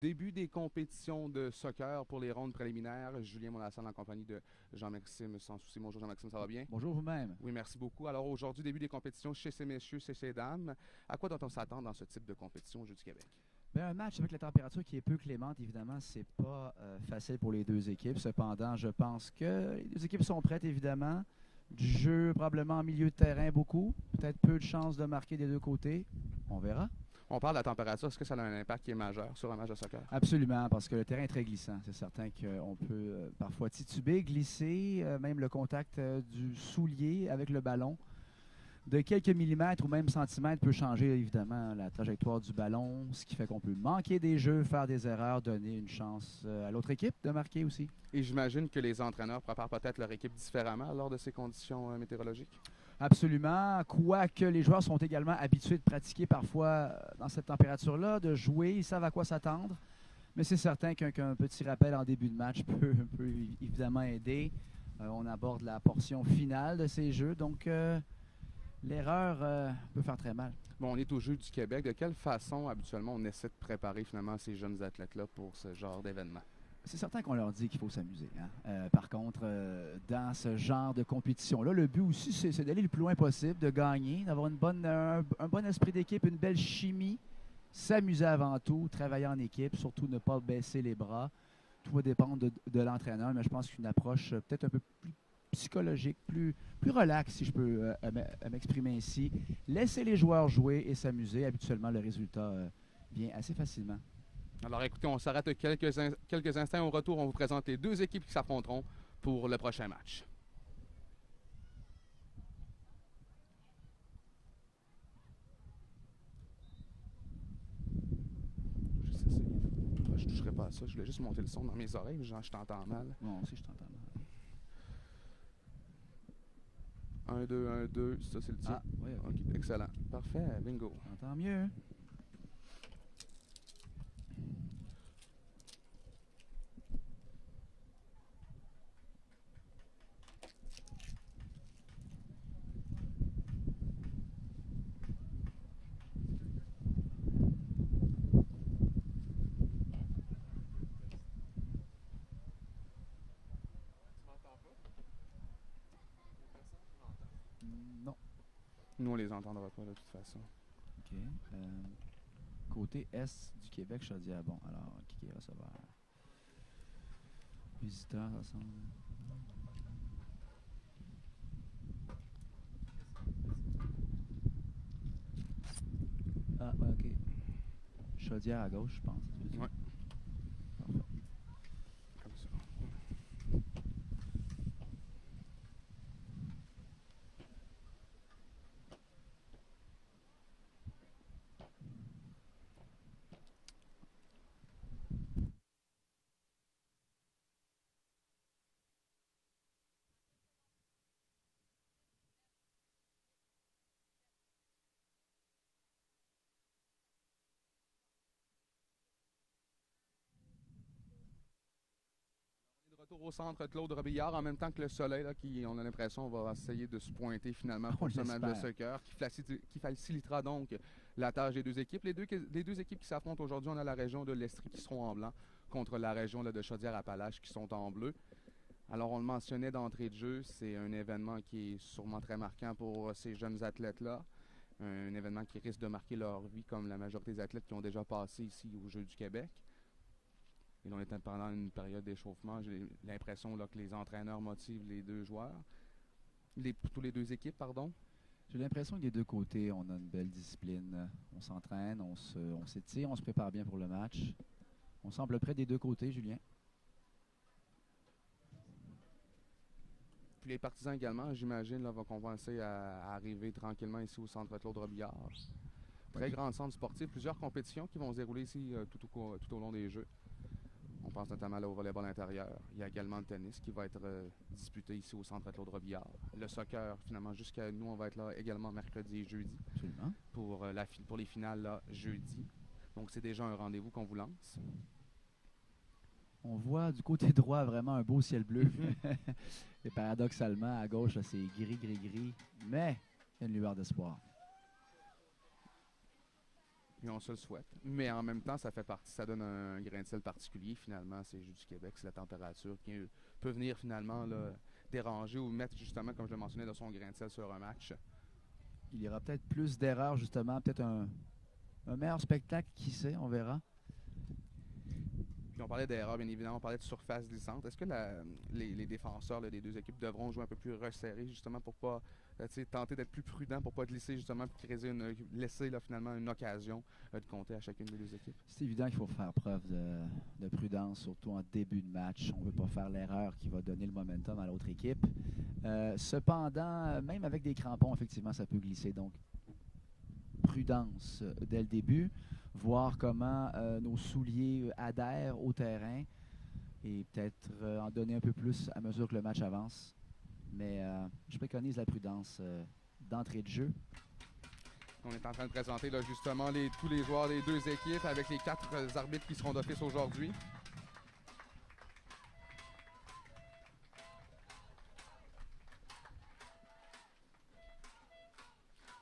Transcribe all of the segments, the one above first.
Début des compétitions de soccer pour les rondes préliminaires. Julien Monassan en compagnie de Jean-Maxime Sans Souci. Bonjour Jean-Maxime, ça va bien? Bonjour vous-même. Oui, merci beaucoup. Alors aujourd'hui, début des compétitions chez ces messieurs, chez ces dames. À quoi doit-on s'attendre dans ce type de compétition au Jeux du Québec? Ben, un match avec la température qui est peu clémente, évidemment, c'est pas facile pour les deux équipes. Cependant, je pense que les deux équipes sont prêtes, évidemment. Du jeu probablement en milieu de terrain beaucoup. Peut-être peu de chances de marquer des deux côtés. On verra. On parle de la température. Est-ce que ça a un impact qui est majeur sur un match de soccer? Absolument, parce que le terrain est très glissant. C'est certain qu'on peut parfois tituber, glisser, même le contact du soulier avec le ballon de quelques millimètres ou même centimètres peut changer évidemment la trajectoire du ballon, ce qui fait qu'on peut manquer des jeux, faire des erreurs, donner une chance à l'autre équipe de marquer aussi. Et j'imagine que les entraîneurs préparent peut-être leur équipe différemment lors de ces conditions météorologiques? Absolument, quoique les joueurs sont également habitués de pratiquer parfois dans cette température-là, de jouer, ils savent à quoi s'attendre. Mais c'est certain qu'un petit rappel en début de match peut évidemment aider. On aborde la portion finale de ces jeux, donc l'erreur peut faire très mal. Bon, on est aux Jeux du Québec. De quelle façon, habituellement, on essaie de préparer finalement ces jeunes athlètes-là pour ce genre d'événement? C'est certain qu'on leur dit qu'il faut s'amuser. Hein? Par contre, dans ce genre de compétition-là, le but aussi, c'est d'aller le plus loin possible, de gagner, d'avoir un bon esprit d'équipe, une belle chimie, s'amuser avant tout, travailler en équipe, surtout ne pas baisser les bras. Tout va dépendre de l'entraîneur, mais je pense qu'une approche peut-être un peu plus psychologique, plus relax, si je peux m'exprimer ainsi. Laisser les joueurs jouer et s'amuser. Habituellement, le résultat vient assez facilement. Alors écoutez, on s'arrête quelques instants. Au retour, on vous présente les deux équipes qui s'affronteront pour le prochain match. Je ne toucherai pas à ça. Je voulais juste monter le son dans mes oreilles. Genre, je t'entends mal. Moi aussi, je t'entends mal. 1, 2, 1, 2. Ça, c'est le tir. Ah, oui, OK. OK, excellent. Parfait. Bingo. T'entends mieux. Non. Nous, on les entendra pas de toute façon. OK. Côté Est du Québec, Chaudière. Bon, alors, qui est receveur? Visiteur, ça semble. Ah, ouais, OK. Chaudière à gauche, je pense. Ouais. Parfait. Comme ça. Retour au centre Claude Robillard en même temps que le soleil là, qui, on a l'impression, va essayer de se pointer finalement pour ce match de soccer qui facilitera donc la tâche des deux équipes. Les deux équipes qui s'affrontent aujourd'hui, on a la région de l'Estrie qui seront en blanc contre la région là, de Chaudière-Appalaches qui sont en bleu. Alors on le mentionnait d'entrée de jeu, c'est un événement qui est sûrement très marquant pour ces jeunes athlètes-là. Un événement qui risque de marquer leur vie comme la majorité des athlètes qui ont déjà passé ici aux Jeux du Québec. Et on est pendant une période d'échauffement. J'ai l'impression là, que les entraîneurs motivent les deux joueurs. Plutôt les deux équipes, pardon. J'ai l'impression que des deux côtés, on a une belle discipline. On s'entraîne, on s'étire, on se prépare bien pour le match. On semble prêt des deux côtés, Julien. Puis les partisans également, j'imagine, là, qu'on va essayer à arriver tranquillement ici au centre Claude Robillard. Très grand centre sportif, plusieurs compétitions qui vont se dérouler ici tout au long des Jeux. On pense notamment là, au volleyball intérieur. Il y a également le tennis qui va être disputé ici au centre Claude Robillard. Le soccer, finalement, jusqu'à nous, on va être là également mercredi et jeudi. Absolument. Pour les finales, là, jeudi. Donc, c'est déjà un rendez-vous qu'on vous lance. On voit du côté droit vraiment un beau ciel bleu. Et paradoxalement, à gauche, là, c'est gris, gris, gris. Mais il y a une lueur d'espoir. Et on se le souhaite. Mais en même temps, ça donne un grain de sel particulier. Finalement, c'est les Jeux du Québec, c'est la température qui peut venir finalement là, déranger ou mettre justement, comme je le mentionnais, de son grain de sel sur un match. Il y aura peut-être plus d'erreurs, justement, peut-être un meilleur spectacle, qui sait, on verra. Puis on parlait d'erreurs, bien évidemment, on parlait de surface glissante. Est-ce que les défenseurs là, des deux équipes devront jouer un peu plus resserrés, justement, pour pas tenter d'être plus prudent, pour pas glisser, justement, pour laisser là, finalement une occasion de compter à chacune des deux équipes? C'est évident qu'il faut faire preuve de prudence, surtout en début de match. On ne veut pas faire l'erreur qui va donner le momentum à l'autre équipe. Cependant, même avec des crampons, effectivement, ça peut glisser. Donc, prudence dès le début, voir comment nos souliers adhèrent au terrain et peut-être en donner un peu plus à mesure que le match avance. Mais je préconise la prudence d'entrée de jeu. On est en train de présenter là, justement tous les joueurs des deux équipes avec les 4 arbitres qui seront d'office aujourd'hui.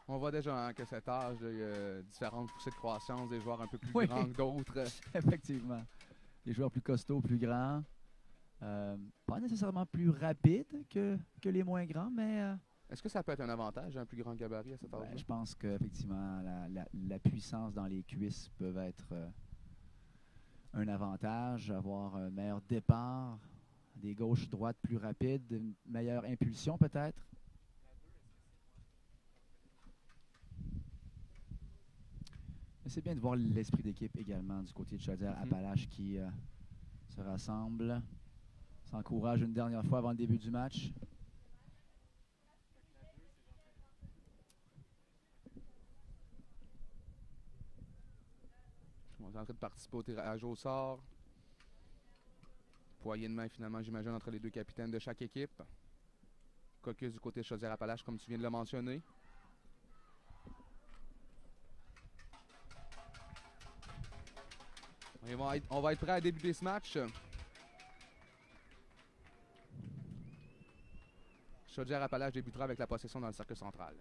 On voit déjà que cet âge, il y a différentes poussées de croissance, des joueurs un peu plus grands que d'autres. Effectivement. Des joueurs plus costauds, plus grands. Pas nécessairement plus rapides que les moins grands, mais... Est-ce que ça peut être un avantage, un plus grand gabarit à cet âge-là? Je pense qu'effectivement, la puissance dans les cuisses peut être un avantage. Avoir un meilleur départ, des gauches-droites plus rapides, une meilleure impulsion peut-être. Mais c'est bien de voir l'esprit d'équipe également du côté de Chaudière-Appalaches qui se rassemble, s'encourage une dernière fois avant le début du match. On est en train de participer au tirage au sort. Poignée de main finalement, j'imagine, entre les deux capitaines de chaque équipe. Caucus du côté de Chaudière-Appalaches, comme tu viens de le mentionner. On va être prêt à débuter ce match. Chaudière-Appalaches débutera avec la possession dans le cercle central.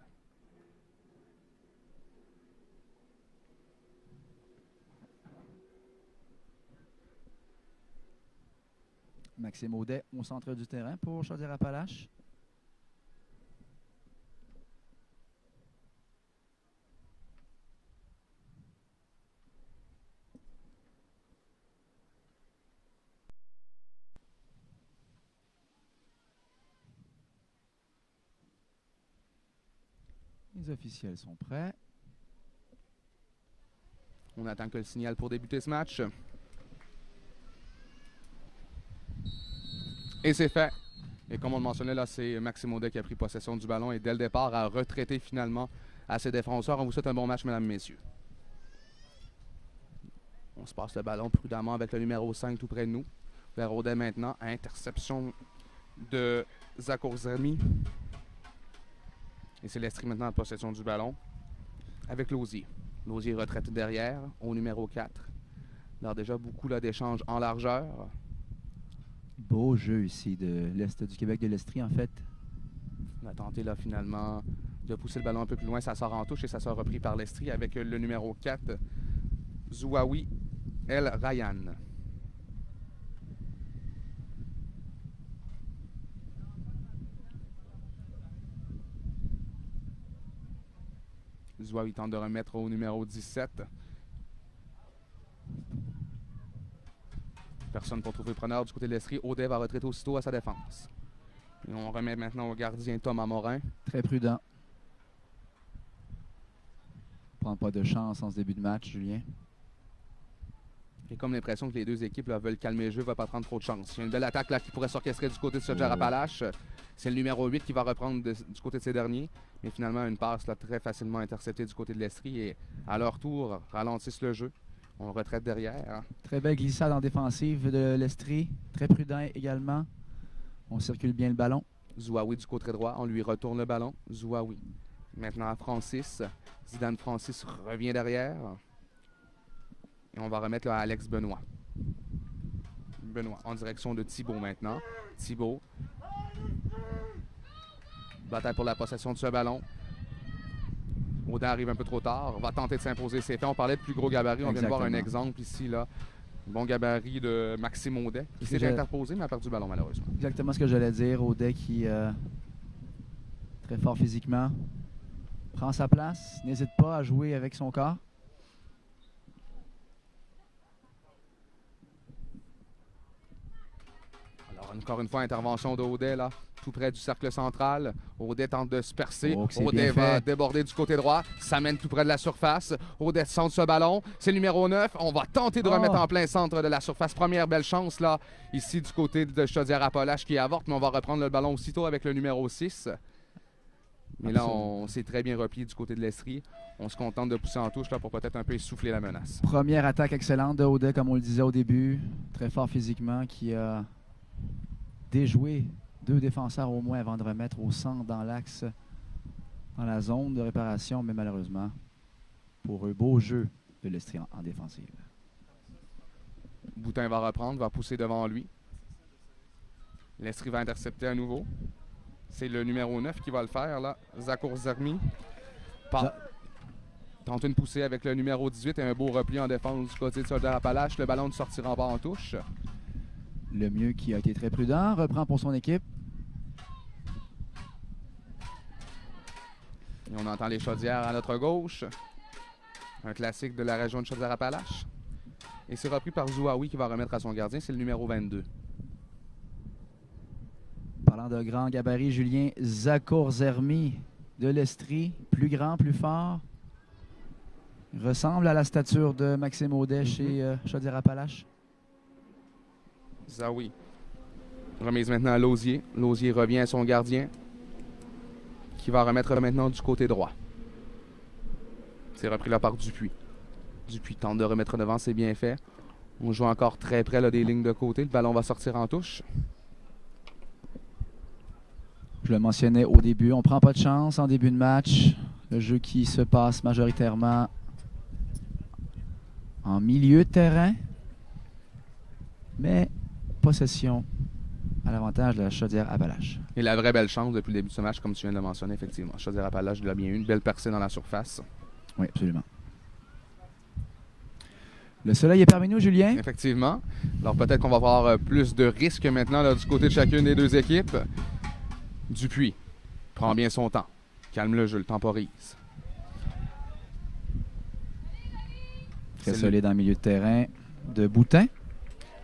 Maxime Audet au centre du terrain pour Chaudière-Appalaches. Les officiels sont prêts. On attend que le signal pour débuter ce match. Et c'est fait. Et comme on le mentionnait, là, c'est Maxime Audet qui a pris possession du ballon et dès le départ a retraité finalement à ses défenseurs. On vous souhaite un bon match, mesdames et messieurs. On se passe le ballon prudemment avec le numéro 5 tout près de nous. Vers Audet maintenant. Interception de Zakorzami. Et c'est l'Estrie maintenant en possession du ballon avec Lausier. Lausier retraite derrière au numéro 4. Alors déjà beaucoup d'échanges en largeur. Beau jeu ici de l'Est du Québec, de l'Estrie en fait. On a tenté là finalement de pousser le ballon un peu plus loin. Ça sort en touche et ça sort repris par l'Estrie avec le numéro 4, Zouaoui El Ryan. Zouaoui tente de remettre au numéro 17. Personne pour trouver preneur du côté de l'Estrie. Audet va retraiter aussitôt à sa défense. Et on remet maintenant au gardien Thomas Morin. Très prudent. Prend pas de chance en ce début de match, Julien. J'ai comme l'impression que les deux équipes là, veulent calmer le jeu, ne veulent pas prendre trop de chance. Il y a une belle attaque là, qui pourrait s'orchestrer du côté de Chaudière-Appalaches. C'est le numéro 8 qui va reprendre du côté de ces derniers. Mais finalement, une passe là, très facilement interceptée du côté de l'Estrie. Et à leur tour, ralentissent le jeu. On retraite derrière. Très belle glissade en défensive de l'Estrie. Très prudent également. On circule bien le ballon. Zouaoui du côté droit. On lui retourne le ballon. Zouaoui. Maintenant à Francis. Zidane Francis revient derrière. Et on va remettre là, à Alex Benoît. Benoît en direction de Thibault maintenant. Thibault. Bataille pour la possession de ce ballon. Audin arrive un peu trop tard, va tenter de s'imposer ses faits. On parlait de plus gros gabarit, on vient de voir un Exactement. exemple ici, là. Bon gabarit de Maxime Audet, qui s'est interposé, mais a perdu le ballon, malheureusement. Exactement ce que j'allais dire. Audet qui, très fort physiquement, prend sa place, n'hésite pas à jouer avec son corps. Alors, encore une fois, intervention d'Audet, là, tout près du cercle central. Audet tente de se percer. Audet va déborder du côté droit. Ça mène tout près de la surface. Audet centre ce ballon. C'est le numéro 9. On va tenter de remettre en plein centre de la surface. Première belle chance, là, ici, du côté de Chaudière-Appalaches qui avorte, mais on va reprendre le ballon aussitôt avec le numéro 6. Mais là, on s'est très bien replié du côté de l'Estrie. On se contente de pousser en touche là, pour peut-être un peu essouffler la menace. Première attaque excellente de Audet, comme on le disait au début. Très fort physiquement, qui a déjoué 2 défenseurs au moins avant de remettre au centre dans l'axe, dans la zone de réparation. Mais malheureusement, pour eux, beau jeu de l'Estrie en défensive. Boutin va reprendre, va pousser devant lui. L'Estrie va intercepter à nouveau. C'est le numéro 9 qui va le faire, là. Zakour Zermi. Tente une poussée avec le numéro 18 et un beau repli en défense du côté de Chaudière-Appalaches. Le ballon ne sortira pas en touche. Le mieux qui a été très prudent, reprend pour son équipe. Et on entend les Chaudières à notre gauche. Un classique de la région de Chaudière-Appalaches. Et c'est repris par Zouaoui qui va remettre à son gardien. C'est le numéro 22. Parlant de grand gabarit, Julien, Zakour Zermi de l'Estrie. Plus grand, plus fort. Ressemble à la stature de Maxime Audet chez Chaudière-Appalaches. Zaoui. Remise maintenant à Lausier. Lausier revient à son gardien, qui va remettre maintenant du côté droit. C'est repris là par Dupuis. Dupuis tente de remettre devant, c'est bien fait. On joue encore très près là, des lignes de côté. Le ballon va sortir en touche. Je le mentionnais au début, on ne prend pas de chance en début de match. Le jeu qui se passe majoritairement en milieu de terrain. Mais possession à l'avantage de la Chaudière-Appalaches. Et la vraie belle chance depuis le début de ce match, comme tu viens de le mentionner, effectivement. Chaudière-Appalaches l'a bien eu, une belle percée dans la surface. Oui, absolument. Le soleil est parmi nous, Julien. Effectivement. Alors peut-être qu'on va avoir plus de risques maintenant là, du côté de chacune des deux équipes. Dupuis prend bien son temps. Calme le jeu, le temporise. Très solide en milieu de terrain de Boutin.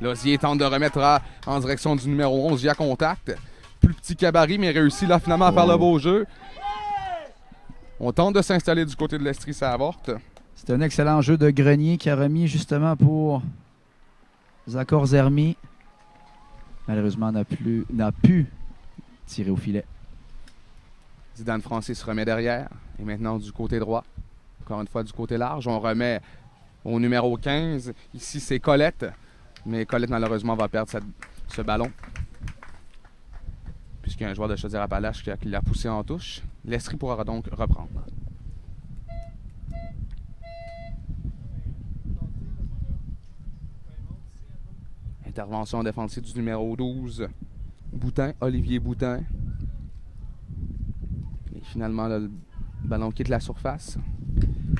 Lausier tente de remettre en direction du numéro 11 via contact. Plus petit gabarit, mais réussit là finalement à faire le beau jeu. On tente de s'installer du côté de l'Estrie, ça avorte. C'est un excellent jeu de Grenier qui a remis justement pour Zakour Zermi. Malheureusement, n'a pu tirer au filet. Zidane Francis remet derrière. Et maintenant du côté droit. Encore une fois du côté large. On remet au numéro 15. Ici, c'est Colette. Mais Colette, malheureusement, va perdre ce ballon. Puisqu'il y a un joueur de Chaudière-Appalaches qui l'a poussé en touche. L'Estrie pourra donc reprendre. Intervention défensive du numéro 12. Boutin, Olivier Boutin. Et finalement, là, le ballon quitte la surface.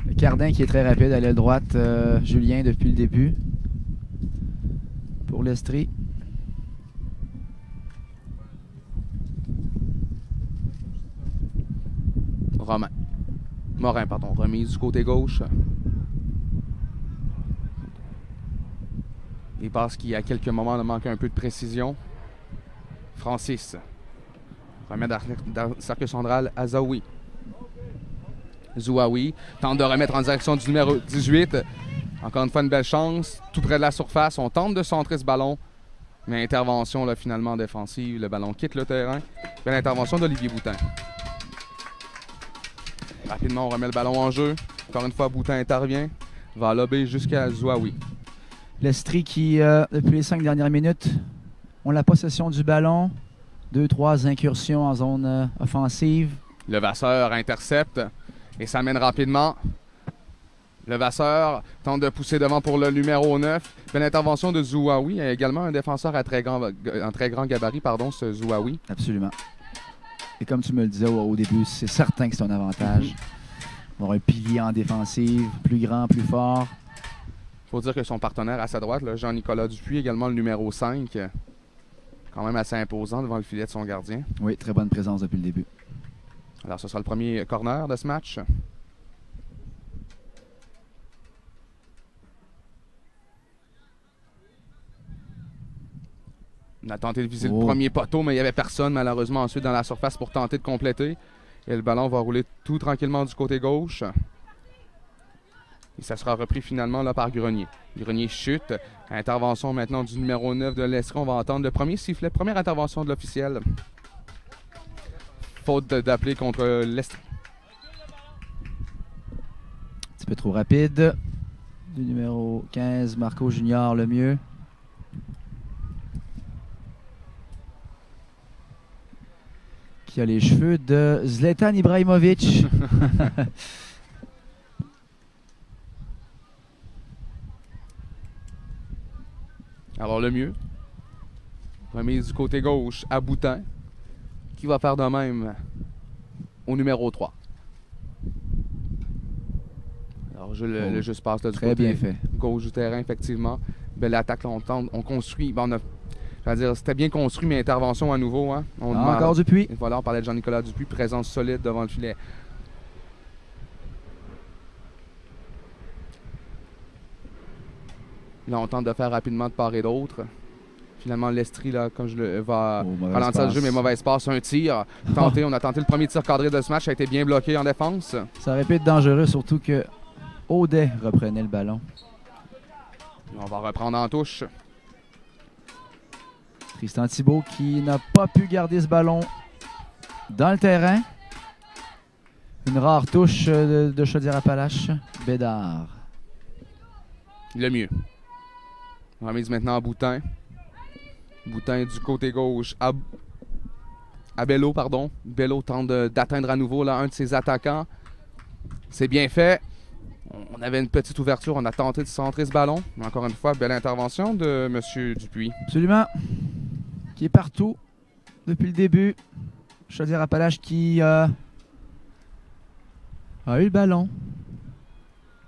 Le Cardin qui est très rapide à l'aile droite, Julien, depuis le début. Pour l'Estrie. Morin, remise du côté gauche. Il passe qui, à quelques moments, ne manque un peu de précision. Francis remet dans le cercle central à Zaoui. Zouaoui tente de remettre en direction du numéro 18. Encore une fois, une belle chance. Tout près de la surface. On tente de centrer ce ballon. Mais intervention là, finalement défensive. Le ballon quitte le terrain. Belle intervention d'Olivier Boutin. Rapidement, on remet le ballon en jeu. Encore une fois, Boutin intervient. Va lober jusqu'à Zouaoui. L'Estrie qui, depuis les 5 dernières minutes, ont la possession du ballon. 2-3 incursions en zone offensive. Le Vasseur intercepte et ça mène rapidement. Le Vasseur tente de pousser devant pour le numéro 9. Belle intervention de Zouaoui. Il y a également un défenseur à très grand gabarit, ce Zouaoui. Absolument. Et comme tu me le disais au début, c'est certain que c'est un avantage Avoir un pilier en défensive, plus grand, plus fort. Il faut dire que son partenaire à sa droite, Jean-Nicolas Dupuis, également le numéro 5, quand même assez imposant devant le filet de son gardien. Oui, très bonne présence depuis le début. Alors, ce sera le premier corner de ce match. On a tenté de viser le premier poteau, mais il n'y avait personne, malheureusement, ensuite dans la surface pour tenter de compléter. Et le ballon va rouler tout tranquillement du côté gauche. Et ça sera repris finalement là, par Grenier. Grenier chute. Intervention maintenant du numéro 9 de l'Estrie. On va entendre le premier sifflet. Première intervention de l'officiel. Faute d'appeler contre l'Estrie. Un petit peu trop rapide. Du numéro 15, Marco Junior, le mieux. Qui a les cheveux de Zlatan Ibrahimovic. Alors le mieux. Remise du côté gauche à Boutin. Qui va faire de même au numéro 3. Alors le jeu se passe là, du très côté bien fait. Gauche du terrain, effectivement. Belle attaque, là, on construit. Bon, c'était bien construit, mais intervention à nouveau. Hein. Encore Dupuis. Et voilà, on parlait de Jean-Nicolas Dupuis, présence solide devant le filet. Là, on tente de faire rapidement de part et d'autre. Finalement, l'Estrie, là, comme je le va ralentir le jeu, mais mauvaise passe, un tir. On a tenté le premier tir cadré de ce match, ça a été bien bloqué en défense. Ça aurait pu être dangereux, surtout que Audet reprenait le ballon. On va reprendre en touche. Tristan Thibault qui n'a pas pu garder ce ballon dans le terrain. Une rare touche de Chaudière-Appalaches. Bédard. Le mieux. Remise maintenant à Boutin. Boutin du côté gauche à Bello, pardon. Bello tente d'atteindre à nouveau là, un de ses attaquants. C'est bien fait. On avait une petite ouverture. On a tenté de centrer ce ballon. Mais encore une fois, belle intervention de M. Dupuis. Absolument. Qui est partout depuis le début. Chaudière-Appalaches qui a eu le ballon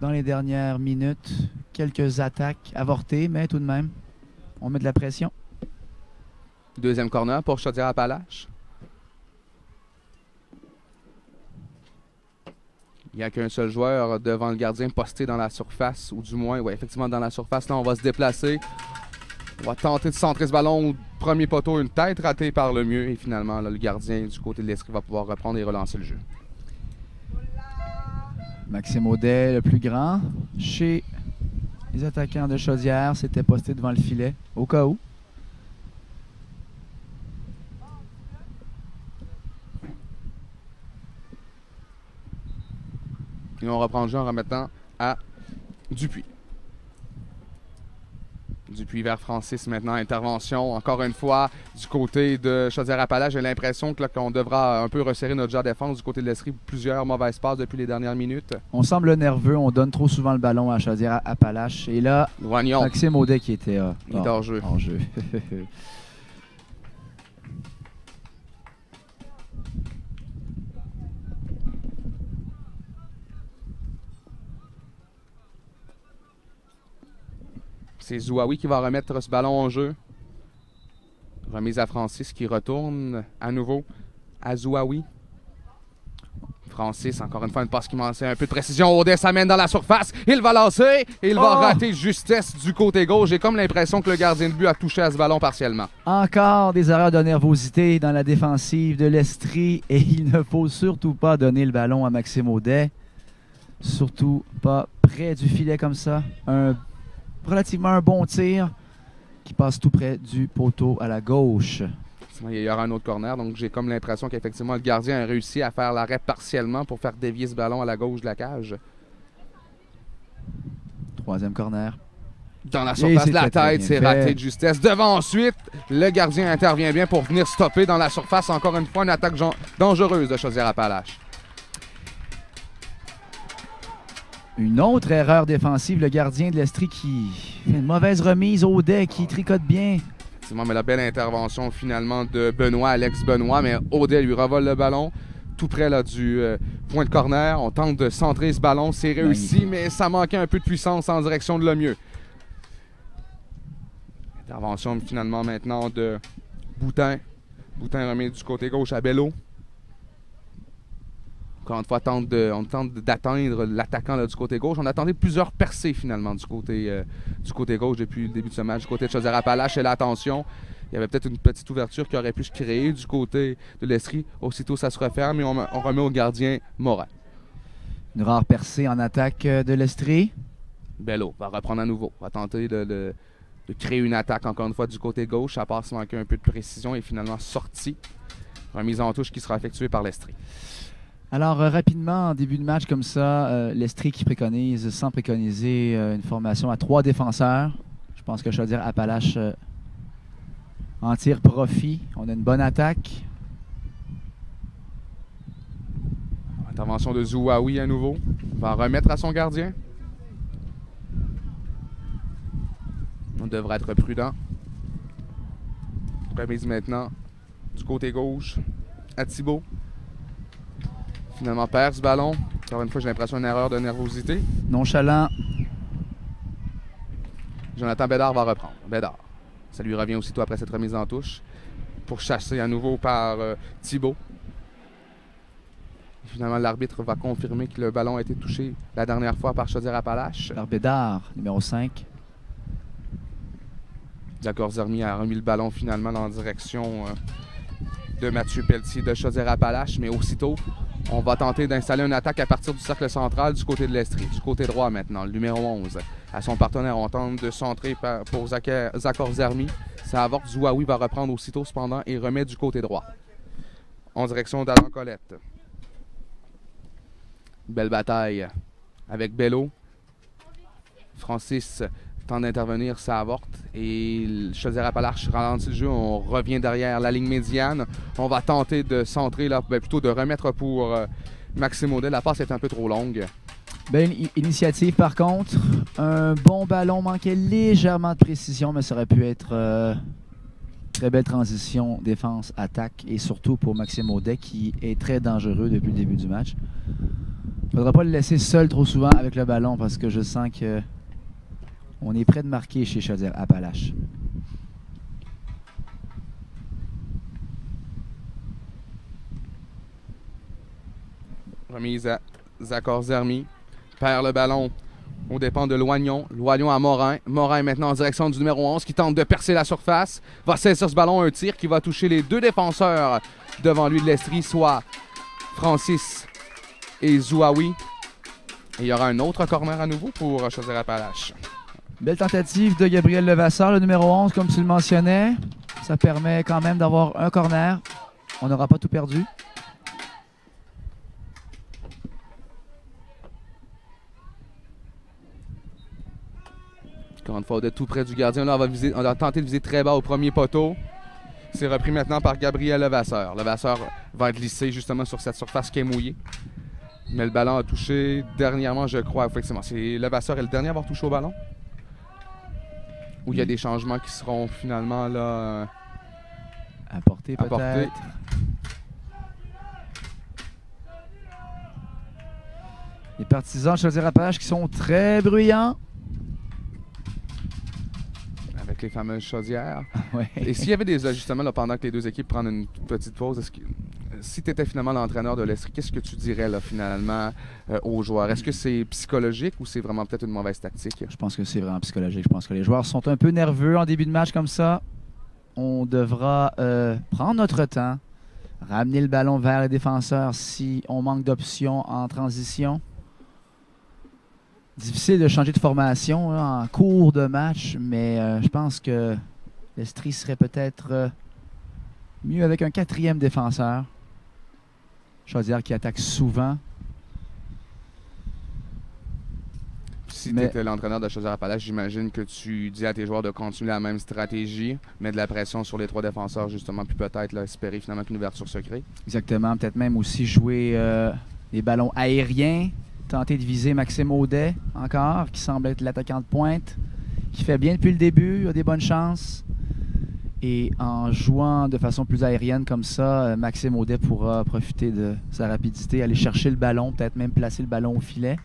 dans les dernières minutes. Quelques attaques avortées, mais tout de même, on met de la pression. Deuxième corner pour Chaudière-Appalaches. Il n'y a qu'un seul joueur devant le gardien posté dans la surface, ou du moins, ouais, effectivement dans la surface. Là, on va se déplacer. On va tenter de centrer ce ballon au premier poteau, une tête ratée par le mieux. Et finalement, là, le gardien du côté de l'Estrie va pouvoir reprendre et relancer le jeu. Maxime Audet, le plus grand, chez les attaquants de Chaudière, s'était posté devant le filet, au cas où. Et on reprend le jeu en remettant à Dupuis. Dupuis vers Francis maintenant, intervention encore une fois du côté de Chaudière-Appalaches. J'ai l'impression qu'on devra un peu resserrer notre jeu à défense du côté de l'Estrie. Plusieurs mauvaises passes depuis les dernières minutes. On semble nerveux, on donne trop souvent le ballon à Chaudière-Appalaches. Et là, Loignon. Maxime Audet qui était hors jeu. Hors jeu. C'est Zouaoui qui va remettre ce ballon en jeu. Remise à Francis qui retourne à nouveau à Zouaoui. Francis, encore une fois, une passe qui manquait un peu de précision. Audet s'amène dans la surface. Il va lancer et il va rater justesse du côté gauche. J'ai comme l'impression que le gardien de but a touché à ce ballon partiellement. Encore des erreurs de nervosité dans la défensive de l'Estrie. Et il ne faut surtout pas donner le ballon à Maxime Audet. Surtout pas près du filet comme ça. Relativement un bon tir qui passe tout près du poteau à la gauche. Il y aura un autre corner, donc j'ai comme l'impression qu'effectivement le gardien a réussi à faire l'arrêt partiellement pour faire dévier ce ballon à la gauche de la cage. Troisième corner. Dans la surface de la tête, c'est raté de justesse. Devant ensuite, le gardien intervient bien pour venir stopper dans la surface. Encore une fois, une attaque dangereuse de Chaudière-Appalaches. Une autre erreur défensive, le gardien de l'Estrie qui fait une mauvaise remise. Audet qui tricote bien. Effectivement, mais la belle intervention finalement de Benoît, Alex Benoît, mais Audet lui revole le ballon. tout près là, du point de corner. On tente de centrer ce ballon. C'est réussi, mais ça manquait un peu de puissance en direction de Lemieux. Intervention finalement maintenant de Boutin. Boutin remet du côté gauche à Bello. Encore une fois, on tente d'atteindre l'attaquant du côté gauche. On a tenté plusieurs percées finalement du côté gauche depuis le début de ce match. Du côté de Chaudière-Appalaches, et là, attention, il y avait peut-être une petite ouverture qui aurait pu se créer du côté de l'Estrie. Aussitôt, ça se referme et on remet au gardien Morin. Une rare percée en attaque de l'Estrie. Bello va reprendre à nouveau. Va tenter de créer une attaque encore une fois du côté gauche. Ça passe manquer un peu de précision et finalement sorti. Remise en touche qui sera effectuée par l'Estrie. Alors, rapidement, en début de match comme ça, l'Estrie qui préconise, sans préconiser, une formation à 3 défenseurs. Je pense que Chaudière-Appalaches en tire profit. On a une bonne attaque. Intervention de Zouaoui à nouveau. Va remettre à son gardien. On devrait être prudent. Remise maintenant du côté gauche à Thibault. Finalement perd ce ballon. Encore une fois, j'ai l'impression d'une erreur de nervosité. Nonchalant. Jonathan Bédard va reprendre. Bédard. Ça lui revient aussitôt après cette remise en touche. Pour chasser à nouveau par Thibault. Et finalement, l'arbitre va confirmer que le ballon a été touché la dernière fois par Chaudière-Appalaches. Par Bédard, numéro 5. Jacques Zermi a remis le ballon finalement en direction de Mathieu Pelletier de Chaudière-Appalaches. Mais aussitôt, on va tenter d'installer une attaque à partir du cercle central du côté de l'Estrie. Du côté droit maintenant, le numéro 11. À son partenaire, on tente de centrer pour Jacques Zermi. Ça avorte. Zouaoui va reprendre aussitôt cependant et remet du côté droit. En direction d'Adam Colette. Belle bataille avec Bello. Francis tente d'intervenir, ça avorte. Et Chaudière-Appalaches ralentit le jeu. On revient derrière la ligne médiane. On va tenter de centrer, là, plutôt de remettre pour Maxime Audet. La passe est un peu trop longue. Belle initiative par contre. Un bon ballon, manquait légèrement de précision, mais ça aurait pu être très belle transition, défense, attaque. Et surtout pour Maxime Audet qui est très dangereux depuis le début du match. Il ne faudra pas le laisser seul trop souvent avec le ballon parce que je sens que on est près de marquer chez Chaudière-Appalaches. Remise à Jacques Zermi. Perd le ballon aux dépens de Loignon. Loignon à Morin. Morin maintenant en direction du numéro 11 qui tente de percer la surface. Va saisir ce ballon, un tir qui va toucher les 2 défenseurs devant lui de l'Estrie, soit Francis et Zouaoui. Et il y aura un autre corner à nouveau pour Chaudière-Appalaches. Belle tentative de Gabriel Levasseur, le numéro 11, comme tu le mentionnais. Ça permet quand même d'avoir un corner. On n'aura pas tout perdu. Encore une fois, de tout près du gardien. Là, on va tenter de viser très bas au premier poteau. C'est repris maintenant par Gabriel Levasseur. Levasseur va glisser justement sur cette surface qui est mouillée. Mais le ballon a touché dernièrement, je crois, effectivement. Levasseur est le dernier à avoir touché au ballon. Ou il y a des changements qui seront finalement là apportés peut-être. Les partisans de Chaudière-Appalaches qui sont très bruyants. Avec les fameuses chaudières. Ouais. Et s'il y avait des ajustements là, pendant que les deux équipes prennent une petite pause, si tu étais finalement l'entraîneur de l'Estrie, qu'est-ce que tu dirais là, finalement aux joueurs? Est-ce que c'est psychologique ou c'est vraiment peut-être une mauvaise tactique? Je pense que c'est vraiment psychologique. Je pense que les joueurs sont un peu nerveux en début de match comme ça. On devra prendre notre temps, ramener le ballon vers les défenseurs si on manque d'options en transition. Difficile de changer de formation là, en cours de match, mais je pense que l'Estrie serait peut-être mieux avec un 4e défenseur. Chaudière qui attaque souvent. Si tu étais l'entraîneur de Chaudière-Appalaches, j'imagine que tu dis à tes joueurs de continuer la même stratégie, mettre de la pression sur les 3 défenseurs justement, puis peut-être là, espérer finalement qu'une ouverture se crée. Exactement. Peut-être même aussi jouer les ballons aériens. Tenter de viser Maxime Audet encore, qui semble être l'attaquant de pointe, qui fait bien depuis le début, a des bonnes chances. Et en jouant de façon plus aérienne comme ça, Maxime Audet pourra profiter de sa rapidité, aller chercher le ballon, peut-être même placer le ballon au filet.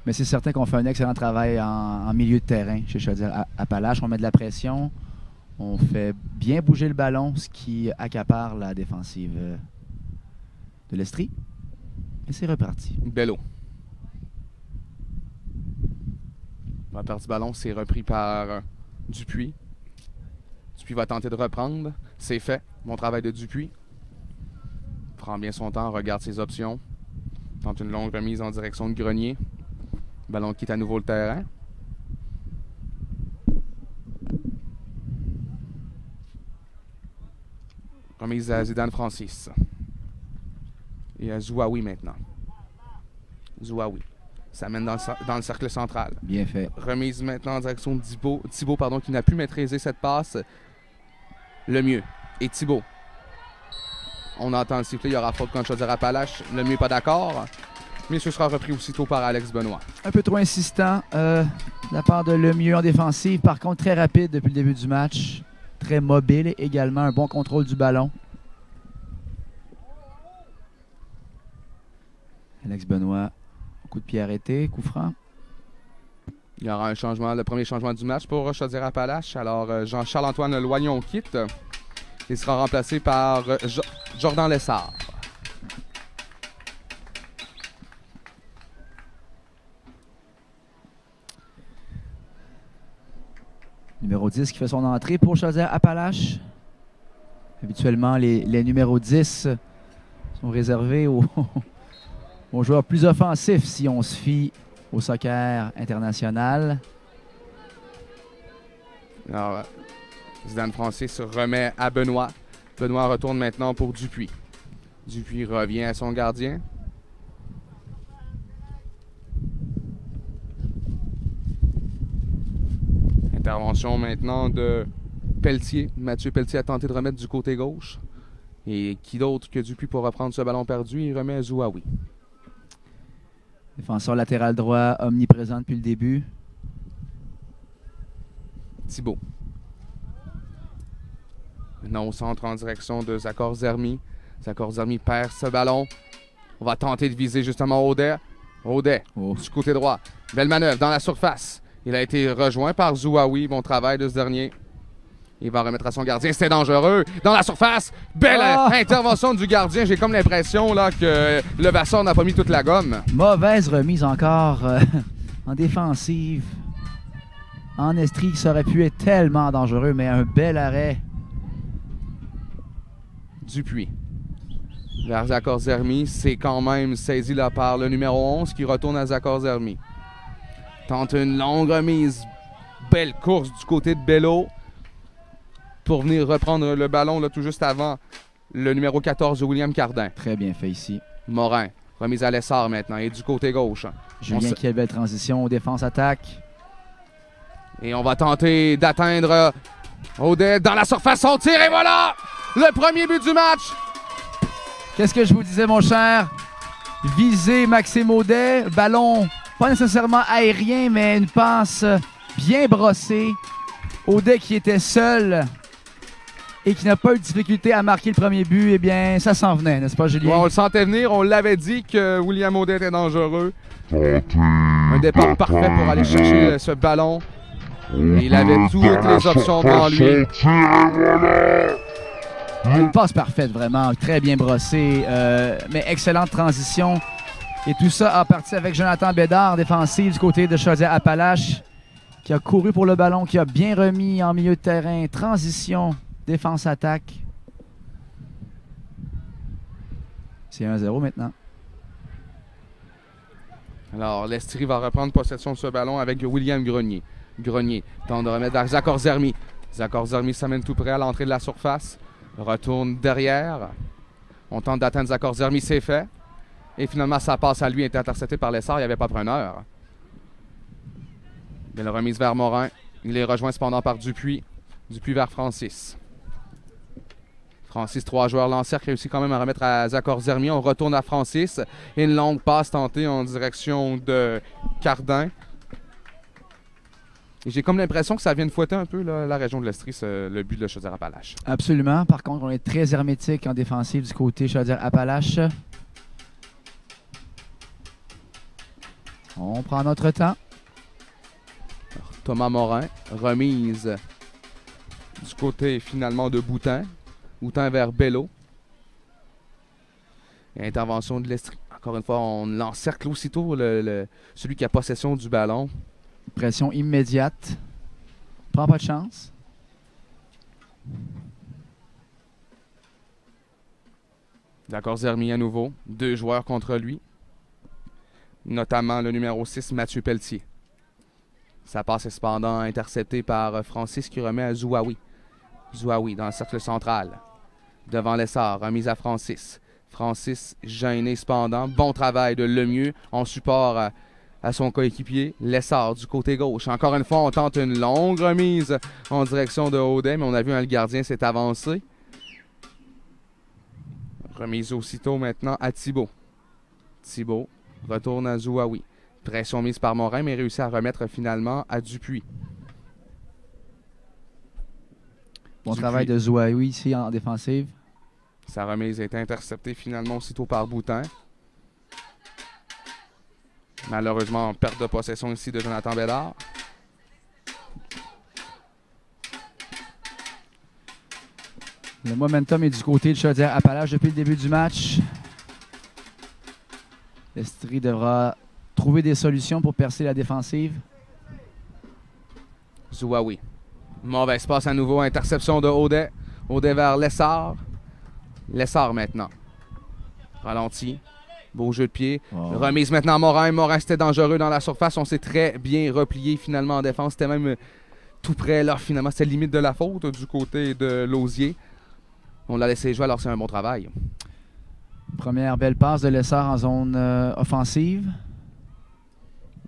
Mais c'est certain qu'on fait un excellent travail en milieu de terrain chez Chaudière-Appalaches. On met de la pression, on fait bien bouger le ballon, ce qui accapare la défensive de l'Estrie. Et c'est reparti. Bello. On va perdre ce ballon, c'est repris par Dupuis. Dupuis va tenter de reprendre. C'est fait. Bon travail de Dupuis. Prend bien son temps, regarde ses options. Tente une longue remise en direction de Grenier. Le ballon quitte à nouveau le terrain. Remise à Zidane Francis. Et à Zouaoui maintenant. Zouaoui. Ça mène dans le cercle central. Bien fait. Remise maintenant en direction de Thibault, qui n'a pu maîtriser cette passe le mieux. Et Thibault. On entend le sifflet, il y aura faute contre Chaudière-Appalaches. Le mieux pas d'accord. Mais ce sera repris aussitôt par Alex Benoît. Un peu trop insistant de la part de Lemieux en défensive. Par contre, très rapide depuis le début du match. Très mobile également. Un bon contrôle du ballon. Alex Benoît, coup de pied arrêté, coup franc. Il y aura un changement, le premier changement du match pour Chaudière-Appalaches. Alors, Jean-Charles-Antoine Loignon quitte. Il sera remplacé par Jordan Lessard. Numéro 10 qui fait son entrée pour Chaudière-Appalaches. Habituellement, les numéros 10 sont réservés aux joueurs plus offensifs si on se fie au soccer international. Alors, Zidane Francis se remet à Benoît. Benoît retourne maintenant pour Dupuis. Dupuis revient à son gardien. Intervention maintenant de Pelletier. Mathieu Pelletier a tenté de remettre du côté gauche. Et qui d'autre que Dupuis pour reprendre ce ballon perdu? Il remet à Zouaoui. Défenseur latéral droit omniprésent depuis le début. Thibault. Maintenant au centre en direction de Zakor Zermi. Zakor Zermi perd ce ballon. On va tenter de viser justement Audet. Audet du côté droit. Belle manœuvre dans la surface. Il a été rejoint par Zouaoui. Bon travail de ce dernier. Il va remettre à son gardien. C'était dangereux. Dans la surface. Belle intervention du gardien. J'ai comme l'impression là que le Vasseur n'a pas mis toute la gomme. Mauvaise remise encore en défensive. En Estrie, ça aurait pu être tellement dangereux, mais un bel arrêt. Dupuis. Vers Zakor Zermi. C'est quand même saisi là par le numéro 11 qui retourne à Zakor Zermi. Tente une longue remise. Belle course du côté de Bello. Pour venir reprendre le ballon là, tout juste avant le numéro 14 de William Cardin. Très bien fait ici. Morin, remise à Lessard maintenant, et du côté gauche. Julien qui a belle transition, défense-attaque. Et on va tenter d'atteindre Audet dans la surface, on tire et voilà! Le premier but du match! Qu'est-ce que je vous disais, mon cher? Viser Maxime Audet, ballon pas nécessairement aérien, mais une passe bien brossée. Audet qui était seul et qui n'a pas eu de difficulté à marquer le premier but, eh bien, ça s'en venait, n'est-ce pas, Julien? Ouais, on le sentait venir. On l'avait dit que William Audet était dangereux. Un départ parfait pour aller chercher ce ballon. Et il avait toutes les options devant lui. Une passe parfaite, vraiment. Très bien brossée, mais excellente transition. Et tout ça a parti avec Jonathan Bédard, défensif du côté de Chaudière-Appalaches, qui a couru pour le ballon, qui a bien remis en milieu de terrain. Transition, défense-attaque. C'est 1-0 maintenant. Alors, l'Estrie va reprendre possession de ce ballon avec William Grenier. Grenier tente de remettre vers Zakor Zermi. Zakor Zermi s'amène tout près à l'entrée de la surface. Retourne derrière. On tente d'atteindre Zakor Zermi, c'est fait. Et finalement, sa passe à lui est interceptée par Lessard. Il n'y avait pas preneur. Belle remise vers Morin. Il est rejoint cependant par Dupuis. Dupuis vers Francis. Francis, 3 joueurs l'encerclent, réussit quand même à remettre à Zakor Zermi. On retourne à Francis. Et une longue passe tentée en direction de Cardin. Et j'ai comme l'impression que ça vient de fouetter un peu là, la région de l'Estrie, le but de la Chaudière-Appalaches. Absolument. Par contre, on est très hermétique en défensive du côté Chaudière-Appalaches. On prend notre temps. Alors, Thomas Morin, remise du côté finalement de Boutin. Boutin vers Bello. Et intervention de l'Estrie. Encore une fois, on l'encercle aussitôt celui qui a possession du ballon. Pression immédiate. Prend pas de chance. D'accord, Zermi à nouveau. 2 joueurs contre lui. Notamment le numéro 6, Mathieu Pelletier. Ça passe cependant intercepté par Francis qui remet à Zouaoui. Zouaoui dans le cercle central. Devant Lessard, remise à Francis. Francis gêné cependant. Bon travail de Lemieux en support à son coéquipier. Lessard du côté gauche. Encore une fois, on tente une longue remise en direction de Audet, mais on a vu le gardien s'est avancé. Remise aussitôt maintenant à Thibault. Thibault retourne à Zouaoui. Pression mise par Morin, mais réussit à remettre finalement à Dupuis. Bon travail de Zouaoui ici en défensive. Sa remise est interceptée finalement aussitôt par Boutin. Malheureusement, perte de possession ici de Jonathan Bédard. Le momentum est du côté de Chaudière-Appalaches depuis le début du match. L'Estrie devra trouver des solutions pour percer la défensive. Zouaoui. Mauvaise passe à nouveau. Interception de Audet. Audet vers Lessard. Lessard maintenant. Ralenti. Beau jeu de pied. Oh. Remise maintenant à Morin. Morin, c'était dangereux dans la surface. On s'est très bien replié finalement en défense. C'était même tout près là. Finalement, c'était limite de la faute du côté de Lausier. On l'a laissé jouer, alors c'est un bon travail. Première belle passe de Lessard en zone offensive.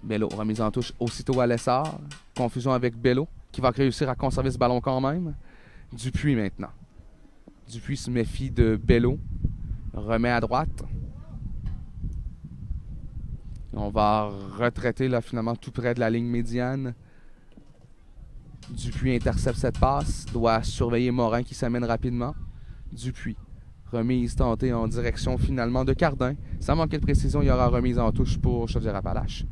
Bello, remise en touche aussitôt à Lessard. Confusion avec Bello, qui va réussir à conserver ce ballon quand même. Dupuis maintenant. Dupuis se méfie de Bello. Remet à droite. On va retraiter là finalement tout près de la ligne médiane. Dupuis intercepte cette passe. Doit surveiller Morin qui s'amène rapidement. Dupuis. Remise tentée en direction finalement de Cardin. Sans manquer de précision, il y aura remise en touche pour Chaudière-Appalaches.